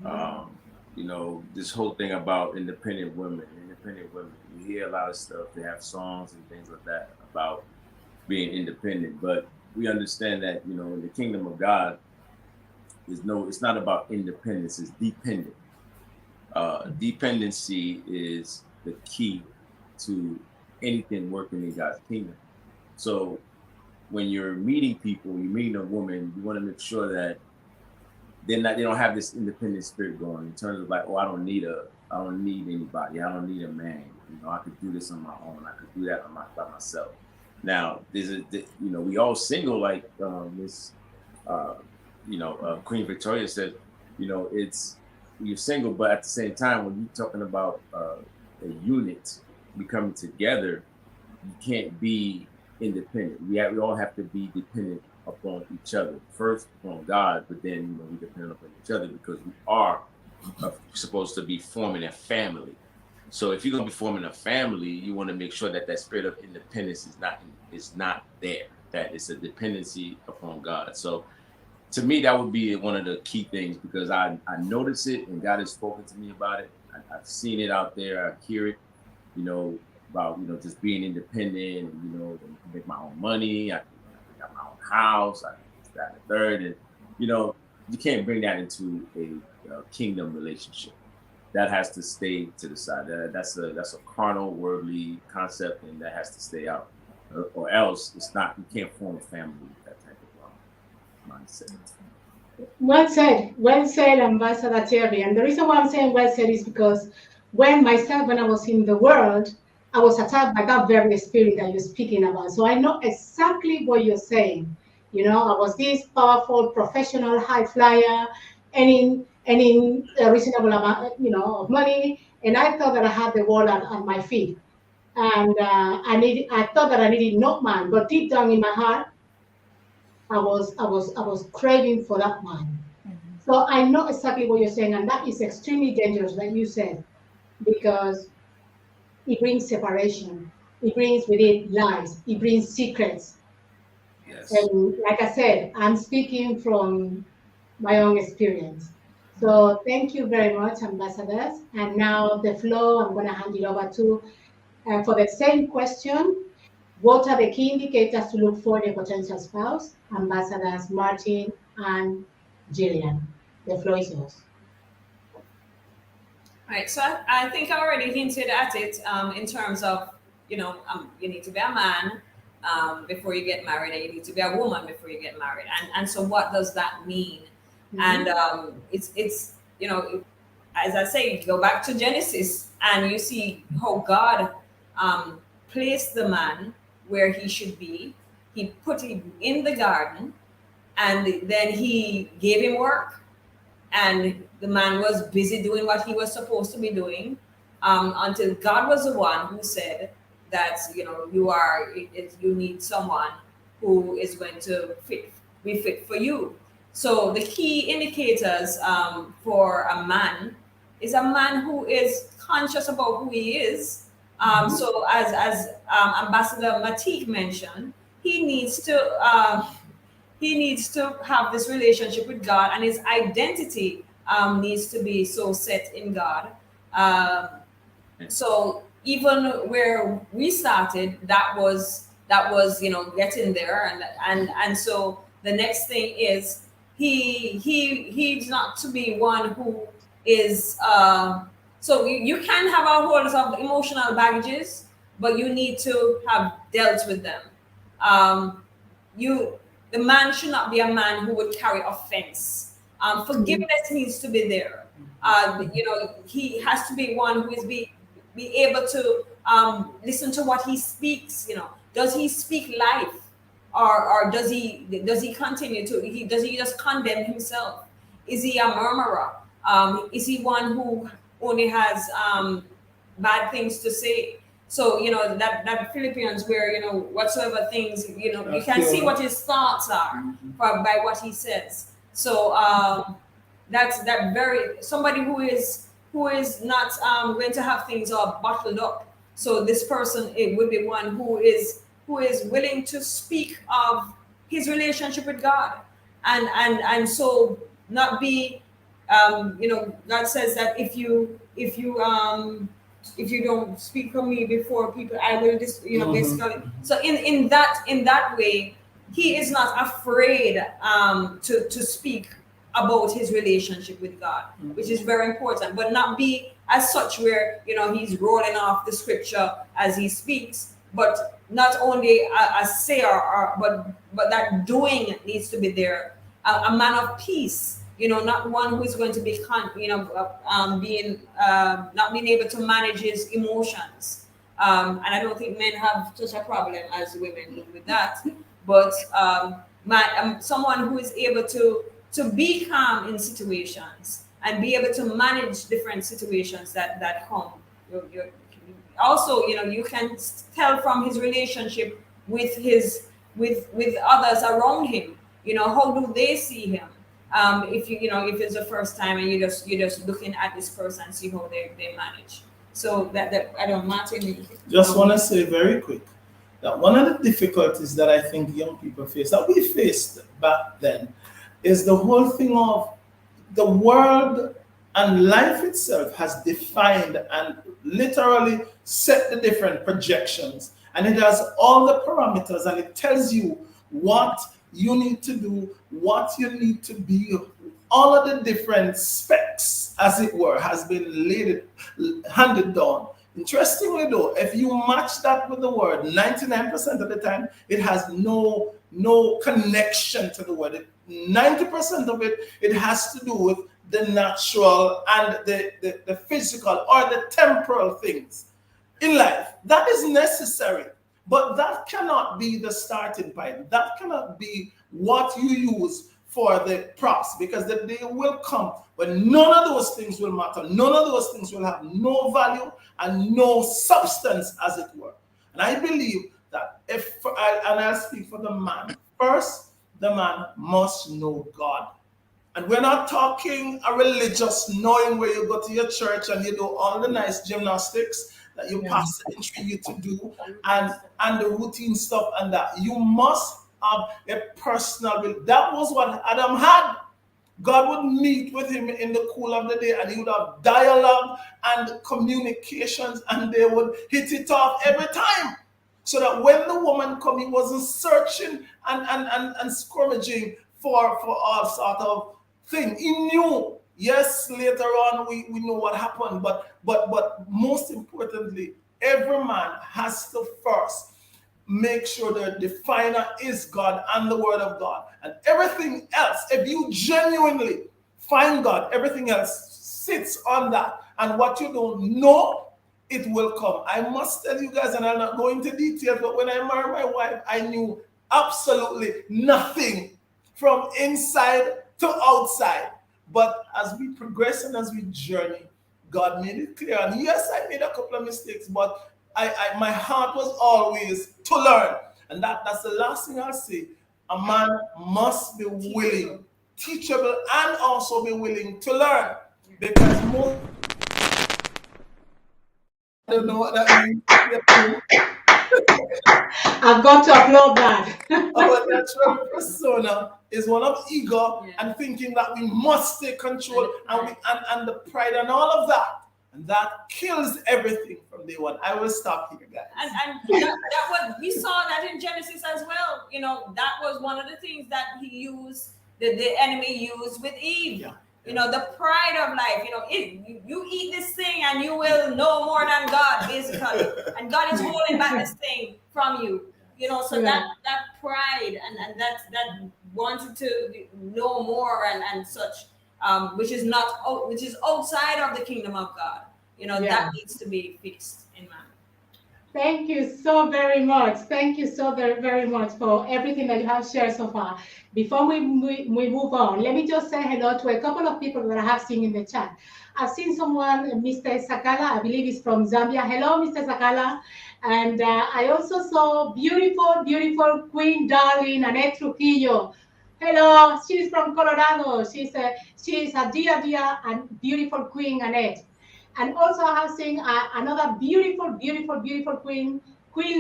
You know, this whole thing about independent women. You hear a lot of stuff. They have songs and things like that about being independent, but we understand that, you know, in the kingdom of God, it's not about independence, it's dependent. Dependency is the key to anything working in God's kingdom. So when you're meeting people, you're meeting a woman, you want to make sure that they don't have this independent spirit going in terms of like, oh, I don't need anybody, I don't need a man. You know, I could do this on my own. I could do that by myself. Now, you know, we all single, like Miss, Queen Victoria said. You know, you're single, but at the same time, when you're talking about a unit becoming together, you can't be independent. We all have to be dependent upon each other. First upon God, but then, you know, we depend upon each other because we are supposed to be forming a family. So if you're gonna be forming a family, you want to make sure that that spirit of independence is not there. That it's a dependency upon God. So to me, that would be one of the key things, because I notice it and God has spoken to me about it. I've seen it out there. I hear it, about just being independent, and I can make my own money. I got my own house. I can do that and the third, and you can't bring that into a kingdom relationship. That has to stay to the side. That's a carnal, worldly concept, and that has to stay out, or else it's not. You can't form a family with that type of mindset. Well said, Ambassador Terry. And the reason why I'm saying well said is because when I was in the world, I was attacked by that very spirit that you're speaking about. So I know exactly what you're saying. I was this powerful, professional, high flyer, earning a reasonable amount, of money, and I thought that I had the world at my feet, and I thought that I needed no man, but deep down in my heart, I was craving for that man. So I know exactly what you're saying, and that is extremely dangerous, like you said, because it brings separation. It brings with it lies. It brings secrets. Yes. And like I said, I'm speaking from my own experience. So thank you very much, ambassadors. And now the floor, I'm going to hand it over to, for the same question, what are the key indicators to look for in a potential spouse? Ambassadors Martin and Jillian. The floor is yours. Right, so I think I already hinted at it in terms of, you need to be a man before you get married, and you need to be a woman before you get married. And so what does that mean? And it's as I say, you go back to Genesis and you see how God placed the man where he should be. He put him in the garden, and then he gave him work, and the man was busy doing what he was supposed to be doing, until God was the one who said that you need someone who is going to be fit for you. So the key indicators for a man is a man who is conscious about who he is. So as Ambassador Matik mentioned, he needs to have this relationship with God, and his identity needs to be so set in God. So even where we started, that was getting there, and so the next thing is he's not to be one who is so you can have a whole lot of emotional baggages, but you need to have dealt with them. You The man should not be a man who would carry offense. Forgiveness needs to be there. He has to be one who is be able to listen to what he speaks. Does he speak life, or does he continue to? Does he just condemn himself? Is he a murmurer? Is he one who only has bad things to say? So that Philippians, where whatsoever things you can see what his thoughts are by what he says. So that's somebody who is not going to have things all bottled up. So this person, it would be one who is willing to speak of his relationship with God, and so not be God says that if you don't speak for me before people, I will just basically. So in that way, he is not afraid to speak about his relationship with God, which is very important, but not be as such where he's rolling off the scripture as he speaks, but not only a sayer, but that doing needs to be there. A man of peace. Not one who is going to be, not being able to manage his emotions. And I don't think men have such a problem as women do with that. But someone who is able to be calm in situations and be able to manage different situations that come. Also, you can tell from his relationship with others around him. How do they see him? If if it's the first time and you're just looking at this person and see how they manage. So that I don't, Martin. Just want to say very quick that one of the difficulties that I think young people face, that we faced back then, is the whole thing of the world and life itself has defined and literally set the different projections. And it has all the parameters and it tells you what you need to do, what you need to be. All of the different specs, as it were, has been handed down. Interestingly though, if you match that with the word, 99% of the time, it has no connection to the word. 90% of it, it has to do with the natural and the physical or the temporal things in life. That is necessary, but that cannot be the starting point. That cannot be what you use for the props, because the day will come when none of those things will matter. None of those things will have no value and no substance, as it were. And I believe that I'll speak for the man. First, the man must know God. And we're not talking a religious knowing where you go to your church and you do all the nice gymnastics that your pastor instruct you to do and the routine stuff and that. You must have a personal will. That was what Adam had. God would meet with him in the cool of the day and he would have dialogue and communications and they would hit it off every time. So that when the woman come, he wasn't searching and scrummaging for all sort of thing. He knew. Yes, later on we know what happened, but most importantly, every man has to first make sure the definer is God and the word of God. And everything else, if you genuinely find God, everything else sits on that. And what you don't know, it will come. I must tell you guys, and I'll not go into detail, but when I married my wife, I knew absolutely nothing from inside to outside. But as we progress and as we journey, God made it clear. And yes, I made a couple of mistakes, but my heart was always to learn. And that's the last thing I'll say. A man must be willing, teachable, and also be willing to learn. Because most I don't know what that means. I've got to applaud that. Our natural persona is one of ego and thinking that we must take control and the pride and all of that. And that kills everything from day one. I will stop here, guys. And that was, we saw that in Genesis as well. That was one of the things that he used, that the enemy used with Eve. Yeah. The pride of life. You eat this thing and you will know more than God, basically. And God is holding back this thing from you. So that pride and that wanted to know more and such, which is outside of the kingdom of God. That needs to be fixed in man. Thank you so very much. Thank you so very, very much for everything that you have shared so far. Before we move on, let me just say hello to a couple of people that I have seen in the chat. I've seen someone, Mr. Sakala, I believe he's from Zambia. Hello, Mr. Sakala. And I also saw beautiful, beautiful Queen Darling Annette Trujillo. Hello, she's from Colorado. She's a dear and beautiful Queen Annette. And also I have seen another beautiful, beautiful, beautiful Queen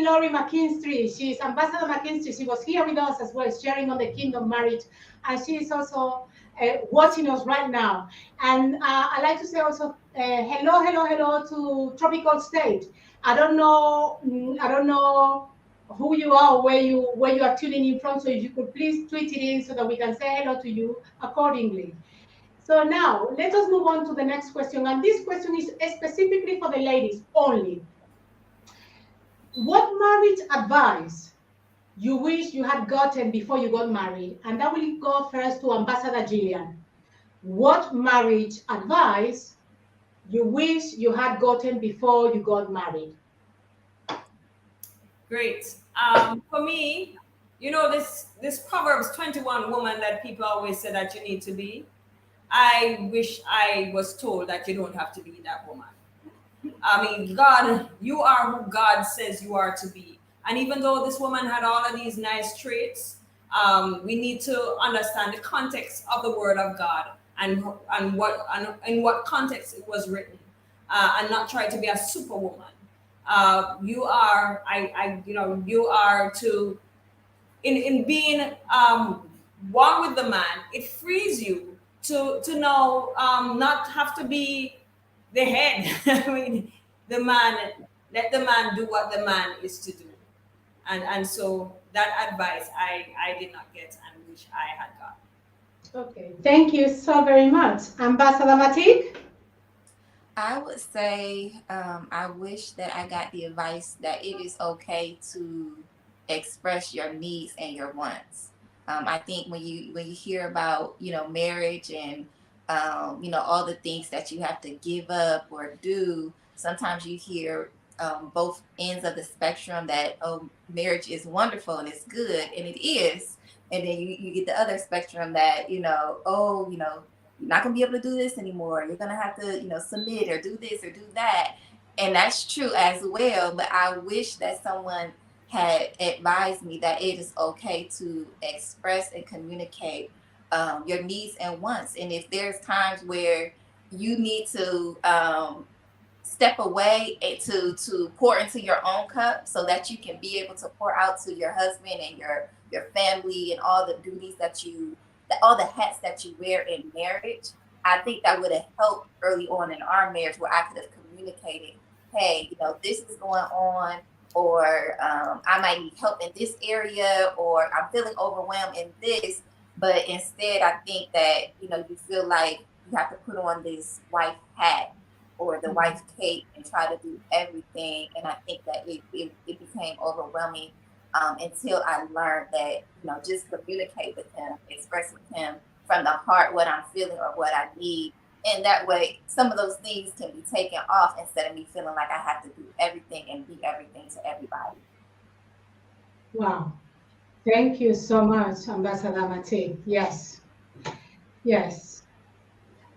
Laurie McKinstry. She's Ambassador McKinstry. She was here with us as well, sharing on the Kingdom Marriage. And she is also watching us right now. And I'd like to say also hello to Tropical State. I don't know who you are, where you are tuning in from. So if you could please tweet it in so that we can say hello to you accordingly. So now let us move on to the next question. And this question is specifically for the ladies only. What marriage advice you wish you had gotten before you got married? And that will go first to Ambassador Jillian. What marriage advice you wish you had gotten before you got married? Great. For me, this Proverbs 21 woman that people always say that you need to be. I wish I was told that you don't have to be that woman. I mean, God, you are who God says you are to be. And even though this woman had all of these nice traits, We need to understand the context of the Word of God and in what context it was written, and not try to be a superwoman. You are, you are to in being one with the man. It frees you to know, not have to be the head. I mean, the man, let the man do what the man is to do. And so that advice I did not get and wish I had got. Okay, thank you so very much. Ambassador Matik? I would say I wish that I got the advice that it is okay to express your needs and your wants. I think when you hear about marriage and all the things that you have to give up or do, sometimes you hear both ends of the spectrum that marriage is wonderful and it's good, and it is, and then you get the other spectrum that you're not gonna be able to do this anymore. You're gonna have to, submit or do this or do that. And that's true as well. But I wish that someone had advised me that it is okay to express and communicate your needs and wants. And if there's times where you need to step away to pour into your own cup so that you can be able to pour out to your husband and your family and all the duties all the hats that you wear in marriage. I think that would have helped early on in our marriage, where I could have communicated, hey, this is going on, or I might need help in this area, or I'm feeling overwhelmed in this. But instead, I think that, you feel like you have to put on this wife hat or the wife cape and try to do everything. And I think that it became overwhelming until I learned that, just communicate with him, express with him from the heart what I'm feeling or what I need. And that way, some of those things can be taken off instead of me feeling like I have to do everything and be everything to everybody. Wow. Thank you so much, Ambassador Matik. Yes. Yes.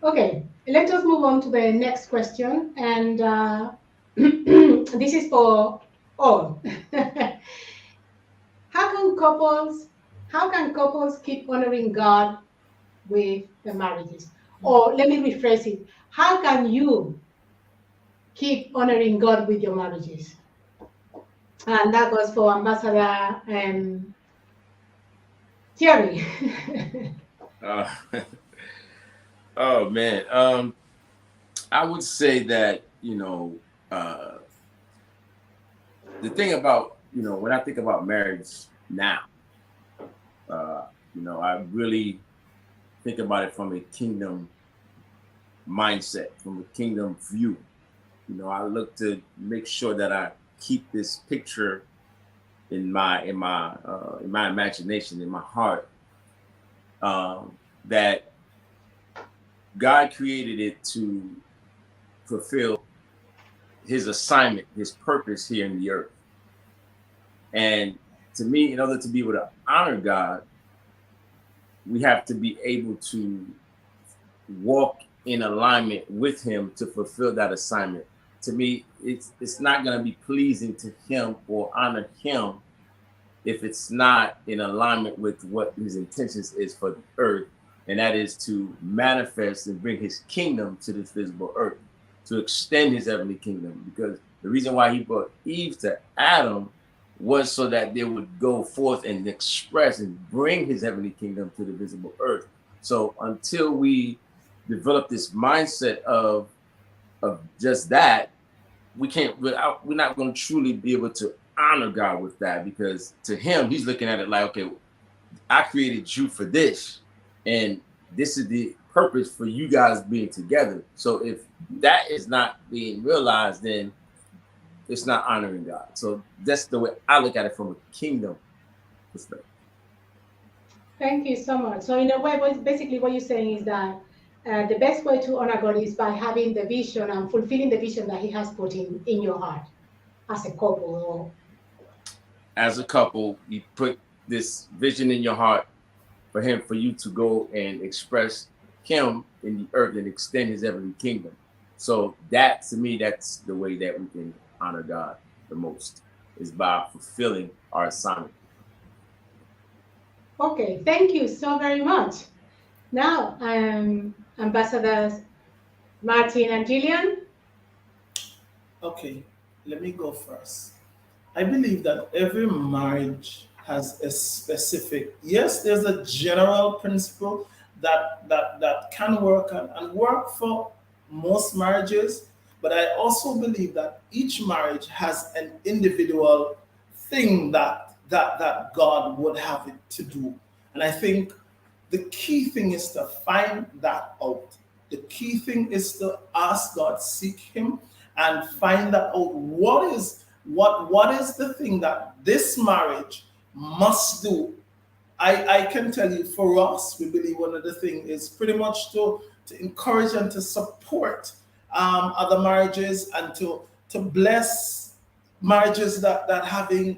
Okay, let us move on to the next question. And this is for all. How can couples keep honoring God with their marriages? Or let me rephrase it. How can you keep honoring God with your marriages? And that goes for Ambassador Thierry. Oh man, I would say that the thing about when I think about marriage now, I really think about it from a kingdom mindset, from a kingdom view. I look to make sure that I keep this picture in my imagination, in my heart, that God created it to fulfill his assignment, his purpose here in the earth. And to me, in order to be able to honor God, we have to be able to walk in alignment with him to fulfill that assignment. To me, it's not going to be pleasing to him or honor him if it's not in alignment with what his intentions is for the earth, and that is to manifest and bring his kingdom to this visible earth, to extend his heavenly kingdom. Because the reason why he brought Eve to Adam was so that they would go forth and express and bring his heavenly kingdom to the visible earth. So until we develop this mindset of just that, we're not going to truly be able to honor God with that, because to him, he's looking at it like, okay, I created you for this, and this is the purpose for you guys being together. So if that is not being realized, then it's not honoring God. So that's the way I look at it from a kingdom perspective. Thank you so much. So in a way, basically what you're saying is that the best way to honor God is by having the vision and fulfilling the vision that he has put in your heart as a couple. As a couple, you put this vision in your heart for you to go and express him in the earth and extend his heavenly kingdom. So that, to me, that's the way that we can honor God the most, is by fulfilling our assignment. Okay, thank you so very much. Now, Ambassadors Martin and Gillian. Okay, let me go first. I believe that every marriage has a specific, yes, there's a general principle that can work and work for most marriages, but I also believe that each marriage has an individual thing that God would have it to do. And I think the key thing is to find that out. The key thing is to ask God, seek Him, and find that out. What is the thing that this marriage must do? I can tell you, for us, we believe one of the things is pretty much to encourage and to support other marriages, and to bless marriages that having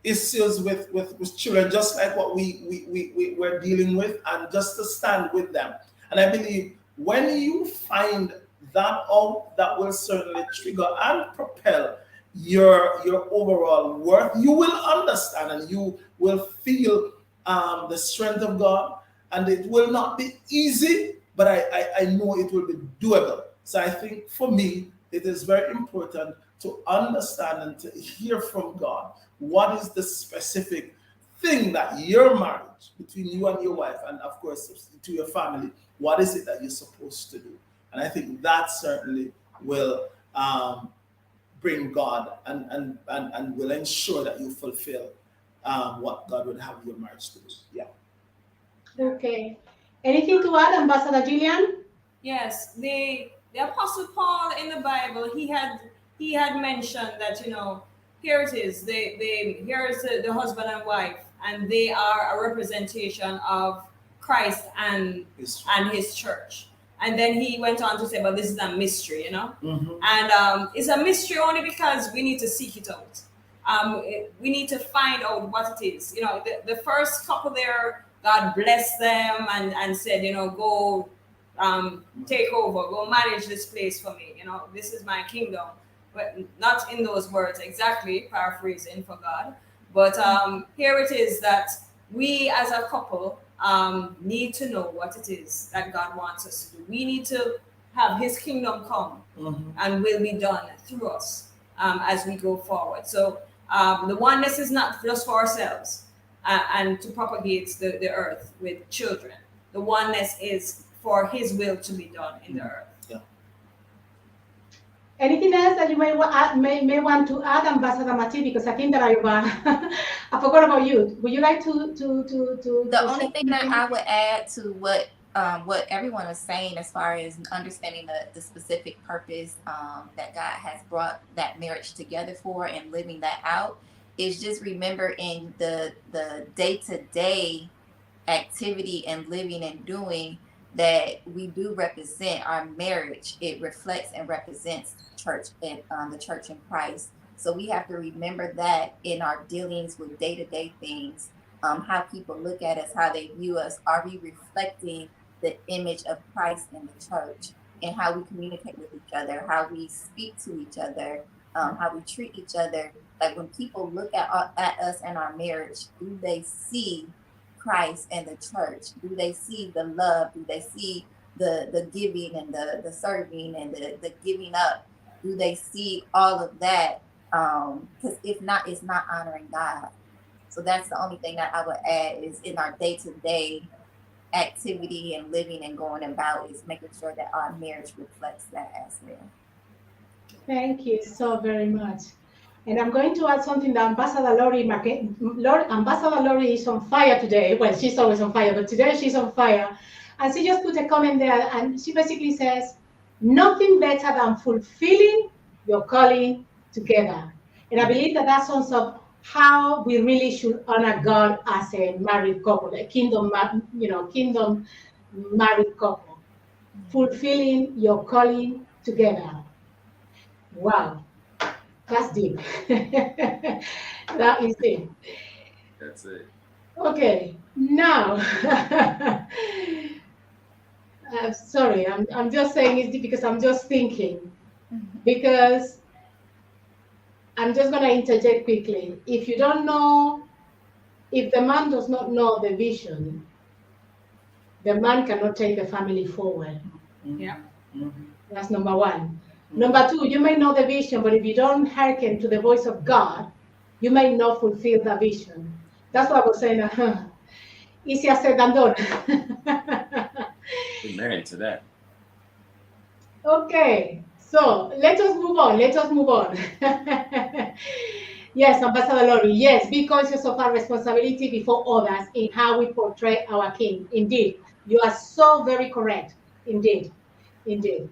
issues with children, just like what we're dealing with, and just to stand with them. And I believe when you find that out, that will certainly trigger and propel your overall worth. You will understand and you will feel the strength of God. And it will not be easy, but I know it will be doable. So I think for me, it is very important to understand and to hear from God what is the specific thing that your marriage between you and your wife, and of course to your family, what is it that you're supposed to do? And I think that certainly will bring God and will ensure that you fulfill what God would have your marriage to do. Yeah. Okay. Anything to add, Ambassador Gillian? Yes, the Apostle Paul in the Bible, he had mentioned that, here it is. Here is the husband and wife, and they are a representation of Christ and his church. And then he went on to say, but this is a mystery. And it's a mystery only because we need to seek it out. We need to find out what it is. The first couple there, God blessed them and said, go take over, go manage this place for me. This is my kingdom. But not in those words exactly, paraphrasing for God. But here it is that we as a couple need to know what it is that God wants us to do. We need to have His kingdom come and will be done through us as we go forward. So the oneness is not just for ourselves and to propagate the earth with children. The oneness is for His will to be done in the earth. Yeah. Anything else that you may want to add, Ambassador Mati? Because I think that I forgot about you. Would you like to? The only thing that I would add to what everyone was saying, as far as understanding the specific purpose that God has brought that marriage together for and living that out, is just remember in the day-to-day activity and living and doing that we do represent our marriage. It reflects and represents church and the church in Christ. So we have to remember that in our dealings with day-to-day things, how people look at us, how they view us. Are we reflecting the image of Christ in the church, and how we communicate with each other, how we speak to each other, how we treat each other? Like when people look at us and our marriage, do they see Christ and the church? Do they see the love? Do they see the giving and the serving and the giving up? Do they see all of that? Because if not, it's not honoring God. So that's the only thing that I would add, is in our day-to-day activity and living and going about, is making sure that our marriage reflects that as well. Thank you so very much. And I'm going to add something that Ambassador Ambassador Lori is on fire today. Well, she's always on fire, but today she's on fire. And she just put a comment there, and she basically says, nothing better than fulfilling your calling together. And I believe that sums up how we really should honor God as a married couple, a kingdom married couple. Fulfilling your calling together. Wow. That's deep. That is it. That's it. Okay, now, sorry, I'm just saying it's deep because I'm just thinking, because I'm just going to interject quickly. If you don't know If the man does not know the vision, the man cannot take the family forward. Yeah. That's number one. Number two, you may know the vision, but if you don't hearken to the voice of God, you may not fulfill the vision. That's what I was saying. Easier said than done. Amen to that. Okay, so let us move on. Let us move on. Yes, Ambassador Lori. Yes, be conscious of our responsibility before others in how we portray our King. Indeed, you are so very correct. Indeed, indeed.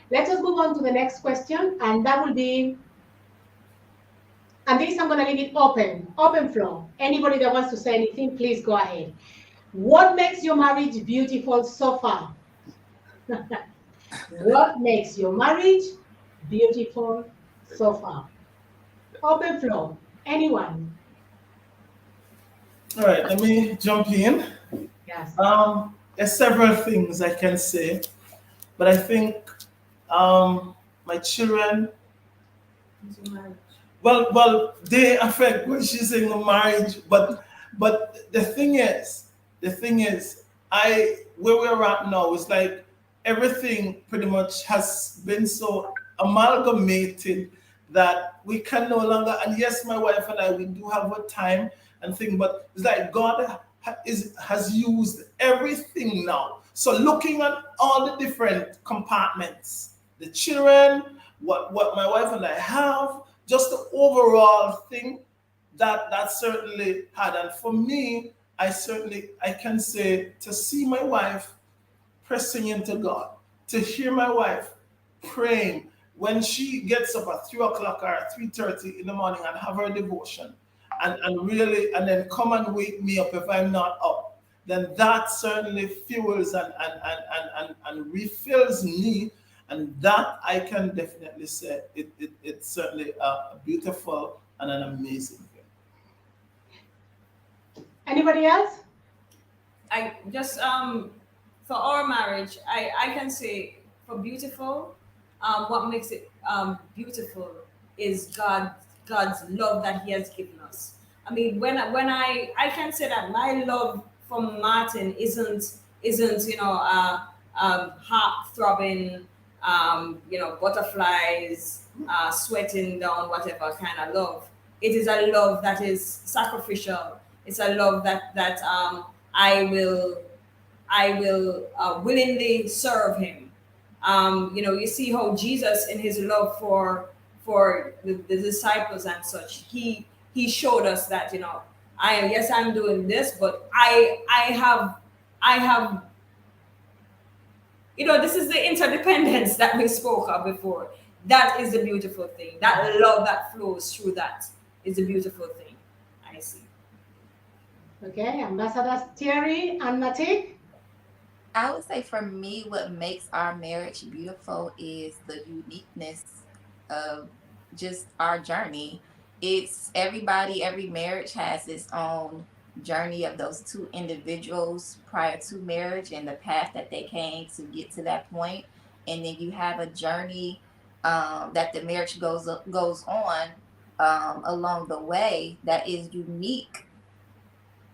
Let us move on to the next question, and that will be, and this I'm going to leave it open floor. Anybody that wants to say anything, please go ahead. What makes your marriage beautiful so far? What makes your marriage beautiful so far? Open floor. Anyone? All right, let me jump in. Yes. There's several things I can say, but I think my children, well, they affect what she's saying the marriage, but the thing is, where we're at now is like everything pretty much has been so amalgamated that we can no longer. And yes, my wife and I, we do have a time and thing, but it's like God has used everything now. So looking at all the different compartments, the children, what my wife and I have, just the overall thing that certainly had. And for me, I can say to see my wife pressing into God, to hear my wife praying when she gets up at 3 o'clock or 3:30 in the morning and have her devotion, and really, and then come and wake me up if I'm not up, then that certainly fuels and refills me. And that I can definitely say it's certainly a beautiful and an amazing thing. Anybody else? I just for our marriage, I can say for beautiful, what makes it beautiful is God's love that He has given us. I mean, when I can say that my love for Martin isn't heart throbbing, butterflies, sweating down, whatever kind of love. It is a love that is sacrificial. It's a love that I will willingly serve Him. You see how Jesus, in His love for the disciples and such, he showed us that I'm doing this, but I have this is the interdependence that we spoke of before. That is the beautiful thing. That love that flows through that is the beautiful thing I see. Okay, Ambassador Thierry and Matik. I would say for me, what makes our marriage beautiful is the uniqueness of just our journey. It's every marriage has its own journey of those two individuals prior to marriage and the path that they came to get to that point. And then you have a journey that the marriage goes on along the way that is unique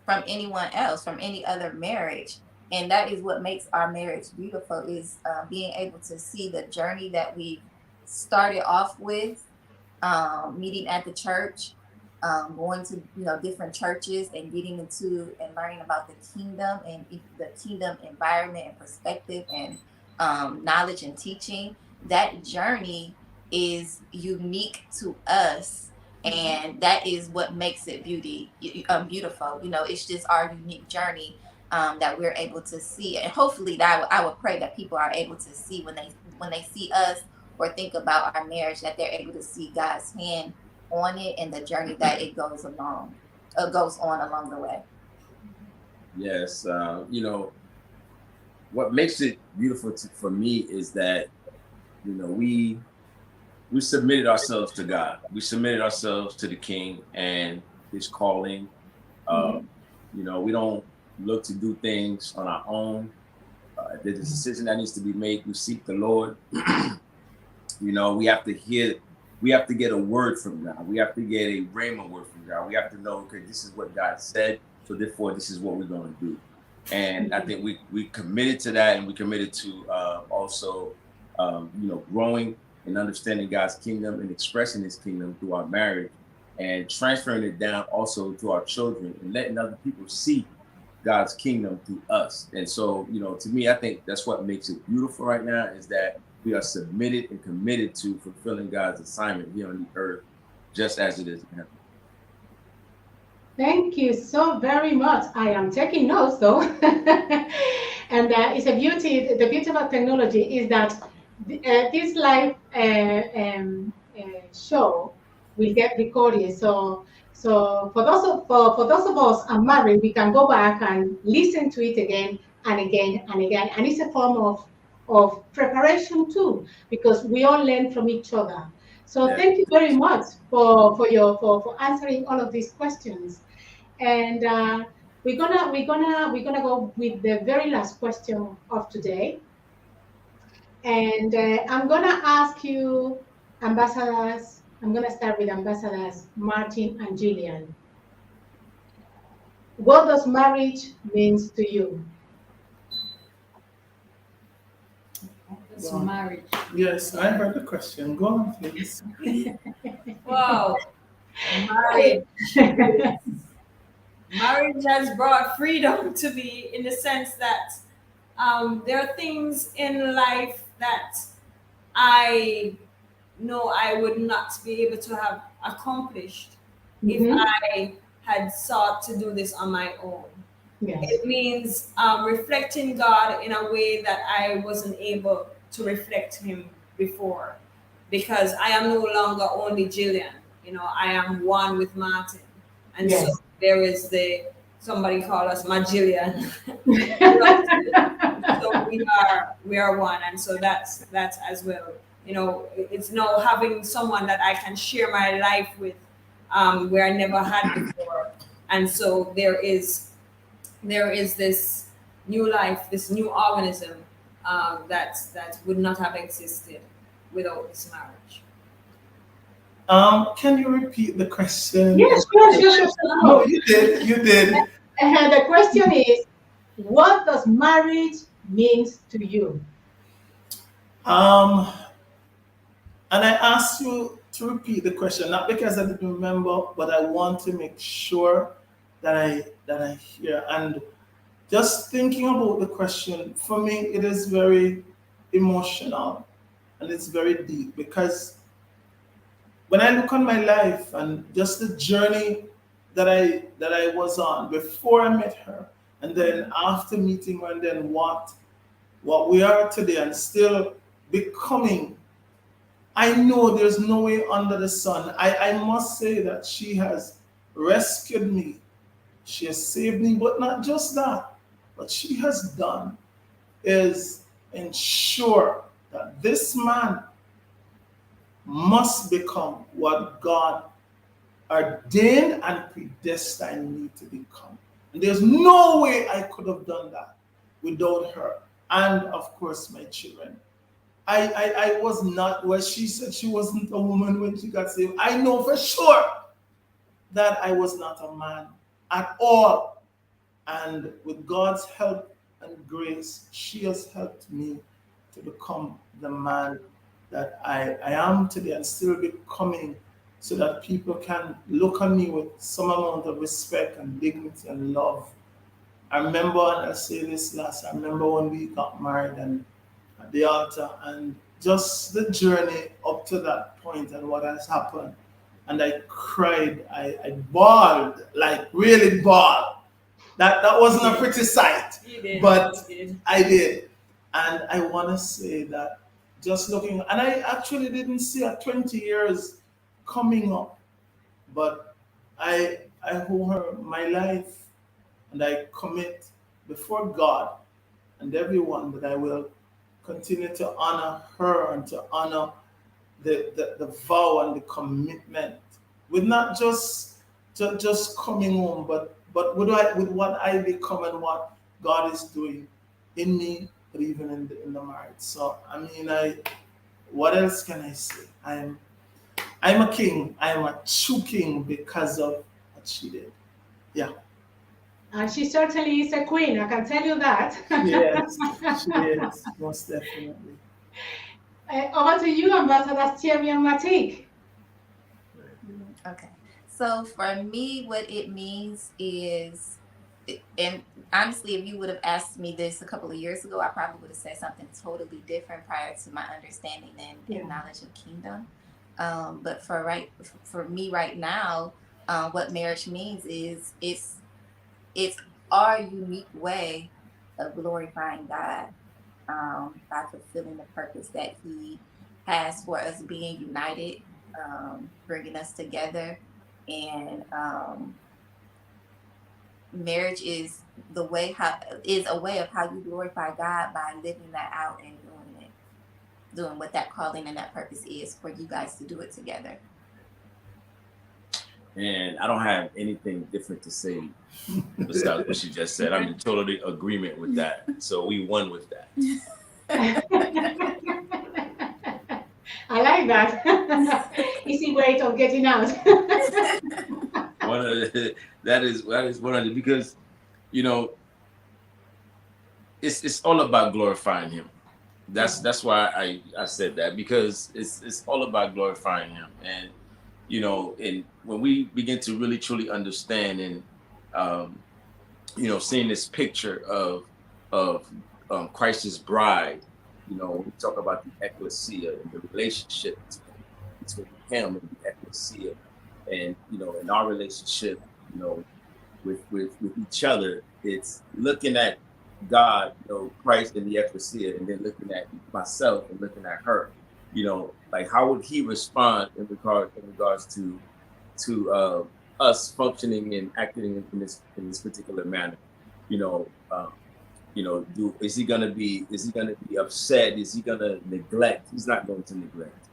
from anyone else, from any other marriage. And that is what makes our marriage beautiful, is being able to see the journey that we started off with, meeting at the church, going to different churches and getting into and learning about the kingdom and the kingdom environment and perspective and knowledge and teaching. That journey is unique to us, and that is what makes it beautiful. It's just our unique journey that we're able to see, and hopefully that I would pray that people are able to see when they see us or think about our marriage, that they're able to see God's hand on it and the journey that it goes on along the way. Yes, what makes it beautiful for me is that we submitted ourselves to God. We submitted ourselves to the King and His calling. We don't look to do things on our own. There's a decision that needs to be made. We seek the Lord. We have to get a word from God. We have to get a rhema word from God. We have to know, okay, this is what God said. So therefore, this is what we're going to do. And I think we committed to that, and we committed to also, growing and understanding God's kingdom and expressing His kingdom through our marriage, and transferring it down also to our children, and letting other people see God's kingdom through us. And so, to me, I think that's what makes it beautiful right now, is that we are submitted and committed to fulfilling God's assignment here on the earth, just as it is in heaven. Thank you so very much. I am taking notes though. And it's a beauty, the beauty about technology is that this live show will get recorded. So for those of us who are married, we can go back and listen to it again and again and again. And it's a form of preparation too, because we all learn from each other. So Yeah. thank you very much for answering all of these questions. And we're gonna go with the very last question of today. And I'm gonna ask you, ambassadors. I'm gonna start with ambassadors Martin and Gillian. What does marriage means to you? It's marriage. Yes, I heard the question. Go on, please. Wow. Marriage. Marriage has brought freedom to me in the sense that there are things in life that I know I would not be able to have accomplished if I had sought to do this on my own. Yes. It means reflecting God in a way that I wasn't able to reflect Him before, because I am no longer only Jillian. I am one with Martin, and Yes. so there is somebody call us my Jillian. So we are one, and so that's as well. It's now having someone that I can share my life with, where I never had before, and so there is this new life, this new organism that would not have existed without this marriage. Can you repeat the question? Yes, sure. No, you did. The question is, what does marriage means to you? And I asked you to repeat the question, not because I didn't remember, but I want to make sure that I hear. And just thinking about the question, for me, it is very emotional and it's very deep, because when I look on my life and just the journey that I was on before I met her, and then after meeting her, and then what we are today and still becoming, I know there's no way under the sun. I must say that she has rescued me. She has saved me, but not just that. What she has done is ensure that this man must become what God ordained and predestined me to become. And there's no way I could have done that without her. And of course, my children. I was not, well, she said she wasn't a woman when she got saved. I know for sure that I was not a man at all. And with God's help and grace, she has helped me to become the man that I am today and still becoming, so that people can look on me with some amount of respect and dignity and love. I remember, and I'll say this last, I remember when we got married and at the altar, and just the journey up to that point and what has happened. And I cried, I bawled, like really bawled. That wasn't a pretty sight, but I did. And I want to say that just looking, and I actually didn't see a 20 years coming up, but I owe her my life, and I commit before God and everyone that I will continue to honor her and to honor the vow and the commitment, with not just coming home, but with what I become and what God is doing in me, but even in the marriage. So I mean, what else can I say? I'm a king. I am a true king because of what she did. Yeah. And she certainly is a queen, I can tell you that. Yes, she is, most definitely. Over to you, Ambassador Thierry and Matik. Okay. So for me, what it means is, and honestly, if you would have asked me this a couple of years ago, I probably would have said something totally different prior to my understanding and knowledge of kingdom. But for me right now, what marriage means is it's our unique way of glorifying God, by fulfilling the purpose that He has for us, being united, bringing us together, and marriage is a way of how you glorify God by living that out and doing what that calling and that purpose is for you guys to do it together. And I don't have anything different to say besides what she just said. I'm in total agreement with that. So we won with that. I like that. Easy way of getting out. That is one of the, because it's all about glorifying Him. That's why I said that, because it's all about glorifying Him. And and when we begin to really truly understand and seeing this picture of Christ's bride, we talk about the ecclesia and the relationship between Him and the ecclesia, and in our relationship, with each other, it's looking at God, Christ and the ecclesia, and then looking at myself and looking at her. Like, how would He respond in regards to us functioning and acting in this particular manner? Is he gonna be upset? Is he gonna neglect? He's not going to neglect.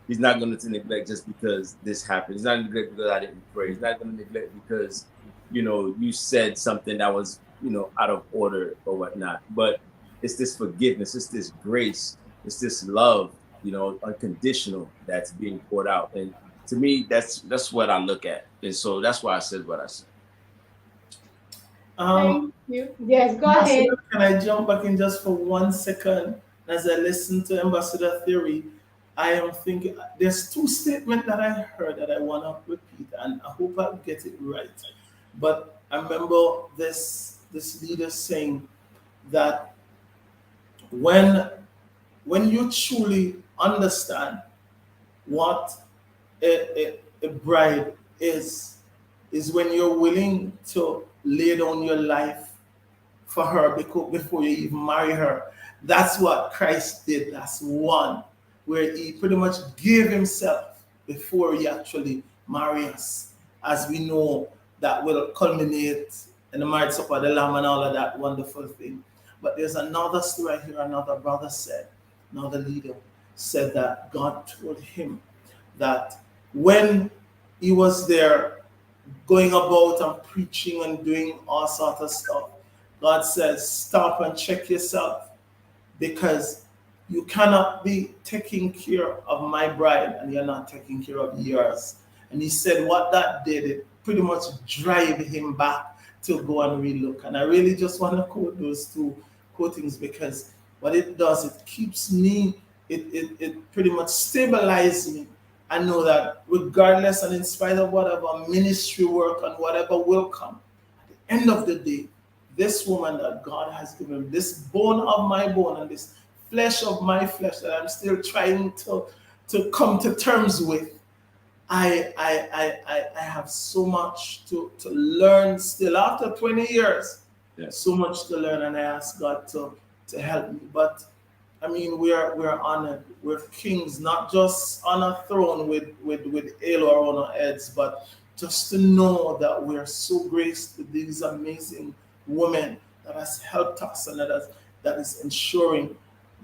He's not going to neglect just because this happened. He's not going to neglect because I didn't pray. He's not going to neglect because you said something that was out of order or whatnot. But it's this forgiveness, it's this grace, it's this love, unconditional, that's being poured out. And to me, that's what I look at. And so that's why I said what I said. Thank you. Yes, go ahead. Can I jump back in just for 1 second? As I listen to Ambassador Theory, I am thinking there's 2 statements that I heard that I want to repeat, and I hope I get it right. But I remember this leader saying that when you truly understand what a bride is when you're willing to lay down your life for her before you even marry her. That's what Christ did. That's one, where He pretty much gave Himself before He actually marry us, as we know that will culminate in the marriage supper of the Lamb and all of that wonderful thing. But there's another story here. Another brother said, another leader said that God told him that when he was there going about and preaching and doing all sorts of stuff, God says, stop and check yourself, because you cannot be taking care of my bride and you're not taking care of yours. And he said what that did, it pretty much drive him back to go and relook. And I really just want to quote those 2 quotings, because what it does, it keeps me, it pretty much stabilizes me. I know that regardless and in spite of whatever ministry work and whatever will come, at the end of the day, this woman that God has given, this bone of my bone and this flesh of my flesh that I'm still trying to come to terms with, I have so much to learn still after 20 years. Yes. So much to learn, and I ask God to help me. But I mean, we're honored. We're kings, not just on a throne with halo on our heads, but just to know that we're so graced with these amazing women that has helped us, and that is ensuring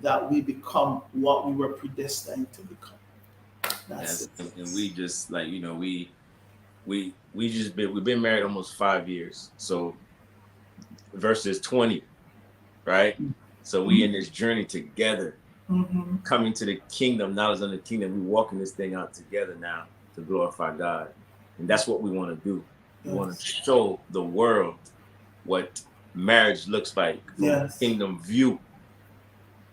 that we become what we were predestined to become. That's it. And we just we've been married almost 5 years. So versus 20, right? So we in this journey together, coming to the kingdom, knowledge of the kingdom. We walking this thing out together now to glorify God. And that's what we want to do. We want to show the world what marriage looks like from Yes. a kingdom view.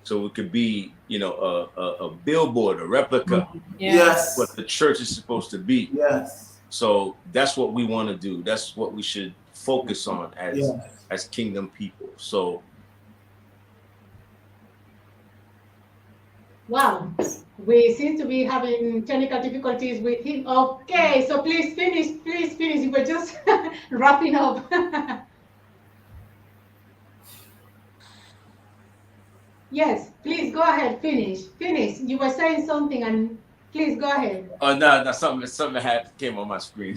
So it could be, you know, a billboard, a replica, Yes. what the church is supposed to be. Yes. So that's what we want to do. That's what we should focus on Yes. as kingdom people. So Wow, we seem to be having technical difficulties with him. Okay, so please finish, We're just wrapping up. Yes, please go ahead, finish. You were saying something, and please go ahead. oh no, something came on my screen.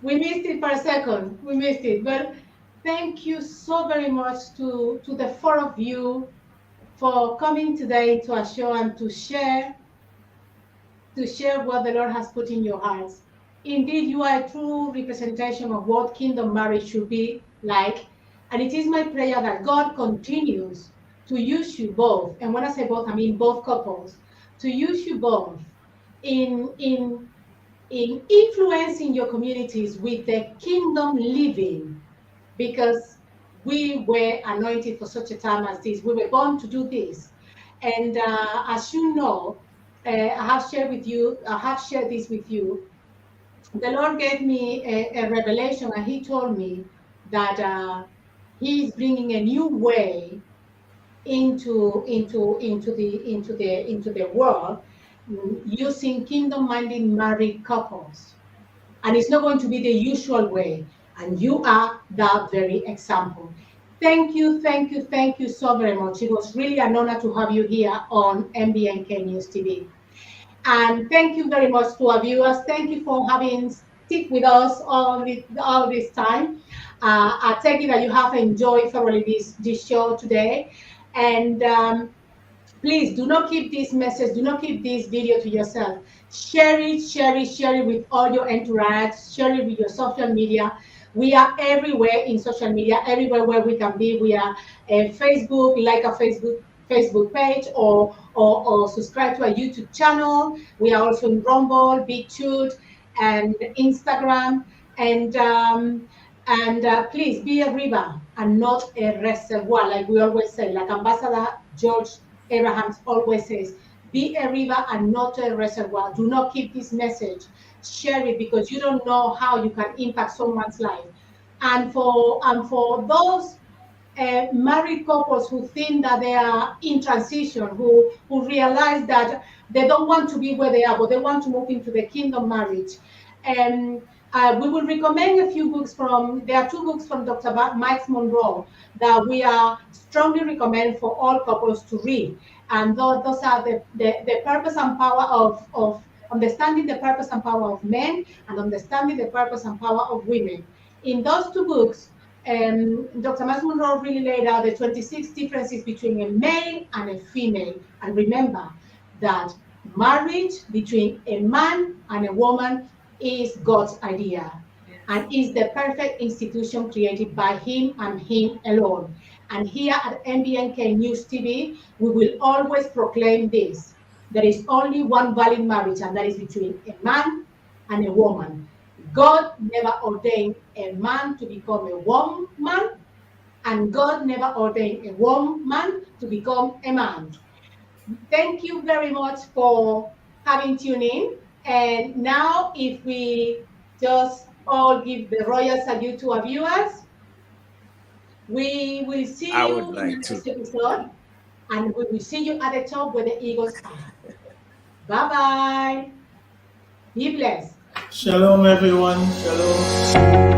We missed it for a second. We missed it, but thank you so very much to the four of you for coming today to our show and to share what the Lord has put in your hearts. Indeed, you are a true representation of what kingdom marriage should be like. And it is my prayer that God continues to use you both. And when I say both, I mean both couples, to use you both in influencing your communities with the kingdom living, because we were anointed for such a time as this. We were born to do this. And as you know, I have shared this with you. The Lord gave me a revelation, and He told me that He is bringing a new way into the world, using kingdom-minded married couples, and it's not going to be the usual way. And you are that very example. Thank you so very much. It was really an honor to have you here on MBNK News TV. And thank you very much to our viewers. Thank you for having stick with us all this time. I take it that you have enjoyed thoroughly this show today. And please do not keep this message, do not keep this video to yourself. Share it with all your entourage, share it with your social media. We are everywhere in social media, everywhere where we can be. We are Facebook, like a Facebook page, or subscribe to our YouTube channel. We are also in Rumble, BitChute, and Instagram. And please be a river and not a reservoir, like we always say, like Ambassador George Abrahams always says, be a river and not a reservoir. Do not keep this message. Share it, because you don't know how you can impact someone's life. And for those married couples who think that they are in transition, who realize that they don't want to be where they are, but they want to move into the kingdom marriage. We will recommend a few books there are two books from Dr. Miles Monroe that we are strongly recommend for all couples to read. And those are the purpose and power of understanding the purpose and power of men, and understanding the purpose and power of women. In those two books, Dr. Miles Monroe really laid out the 26 differences between a male and a female. And remember that marriage between a man and a woman is God's idea, and is the perfect institution created by Him and Him alone. And here at MBNK News TV, we will always proclaim this. There is only one valid marriage, and that is between a man and a woman. God never ordained a man to become a woman, and God never ordained a woman to become a man. Thank you very much for having tuned in. And now, if we just all give the royal salute to our viewers, we will see you in the next episode, and we will see you at the top where the eagles are. Bye-bye. Be blessed. Shalom, everyone. Shalom.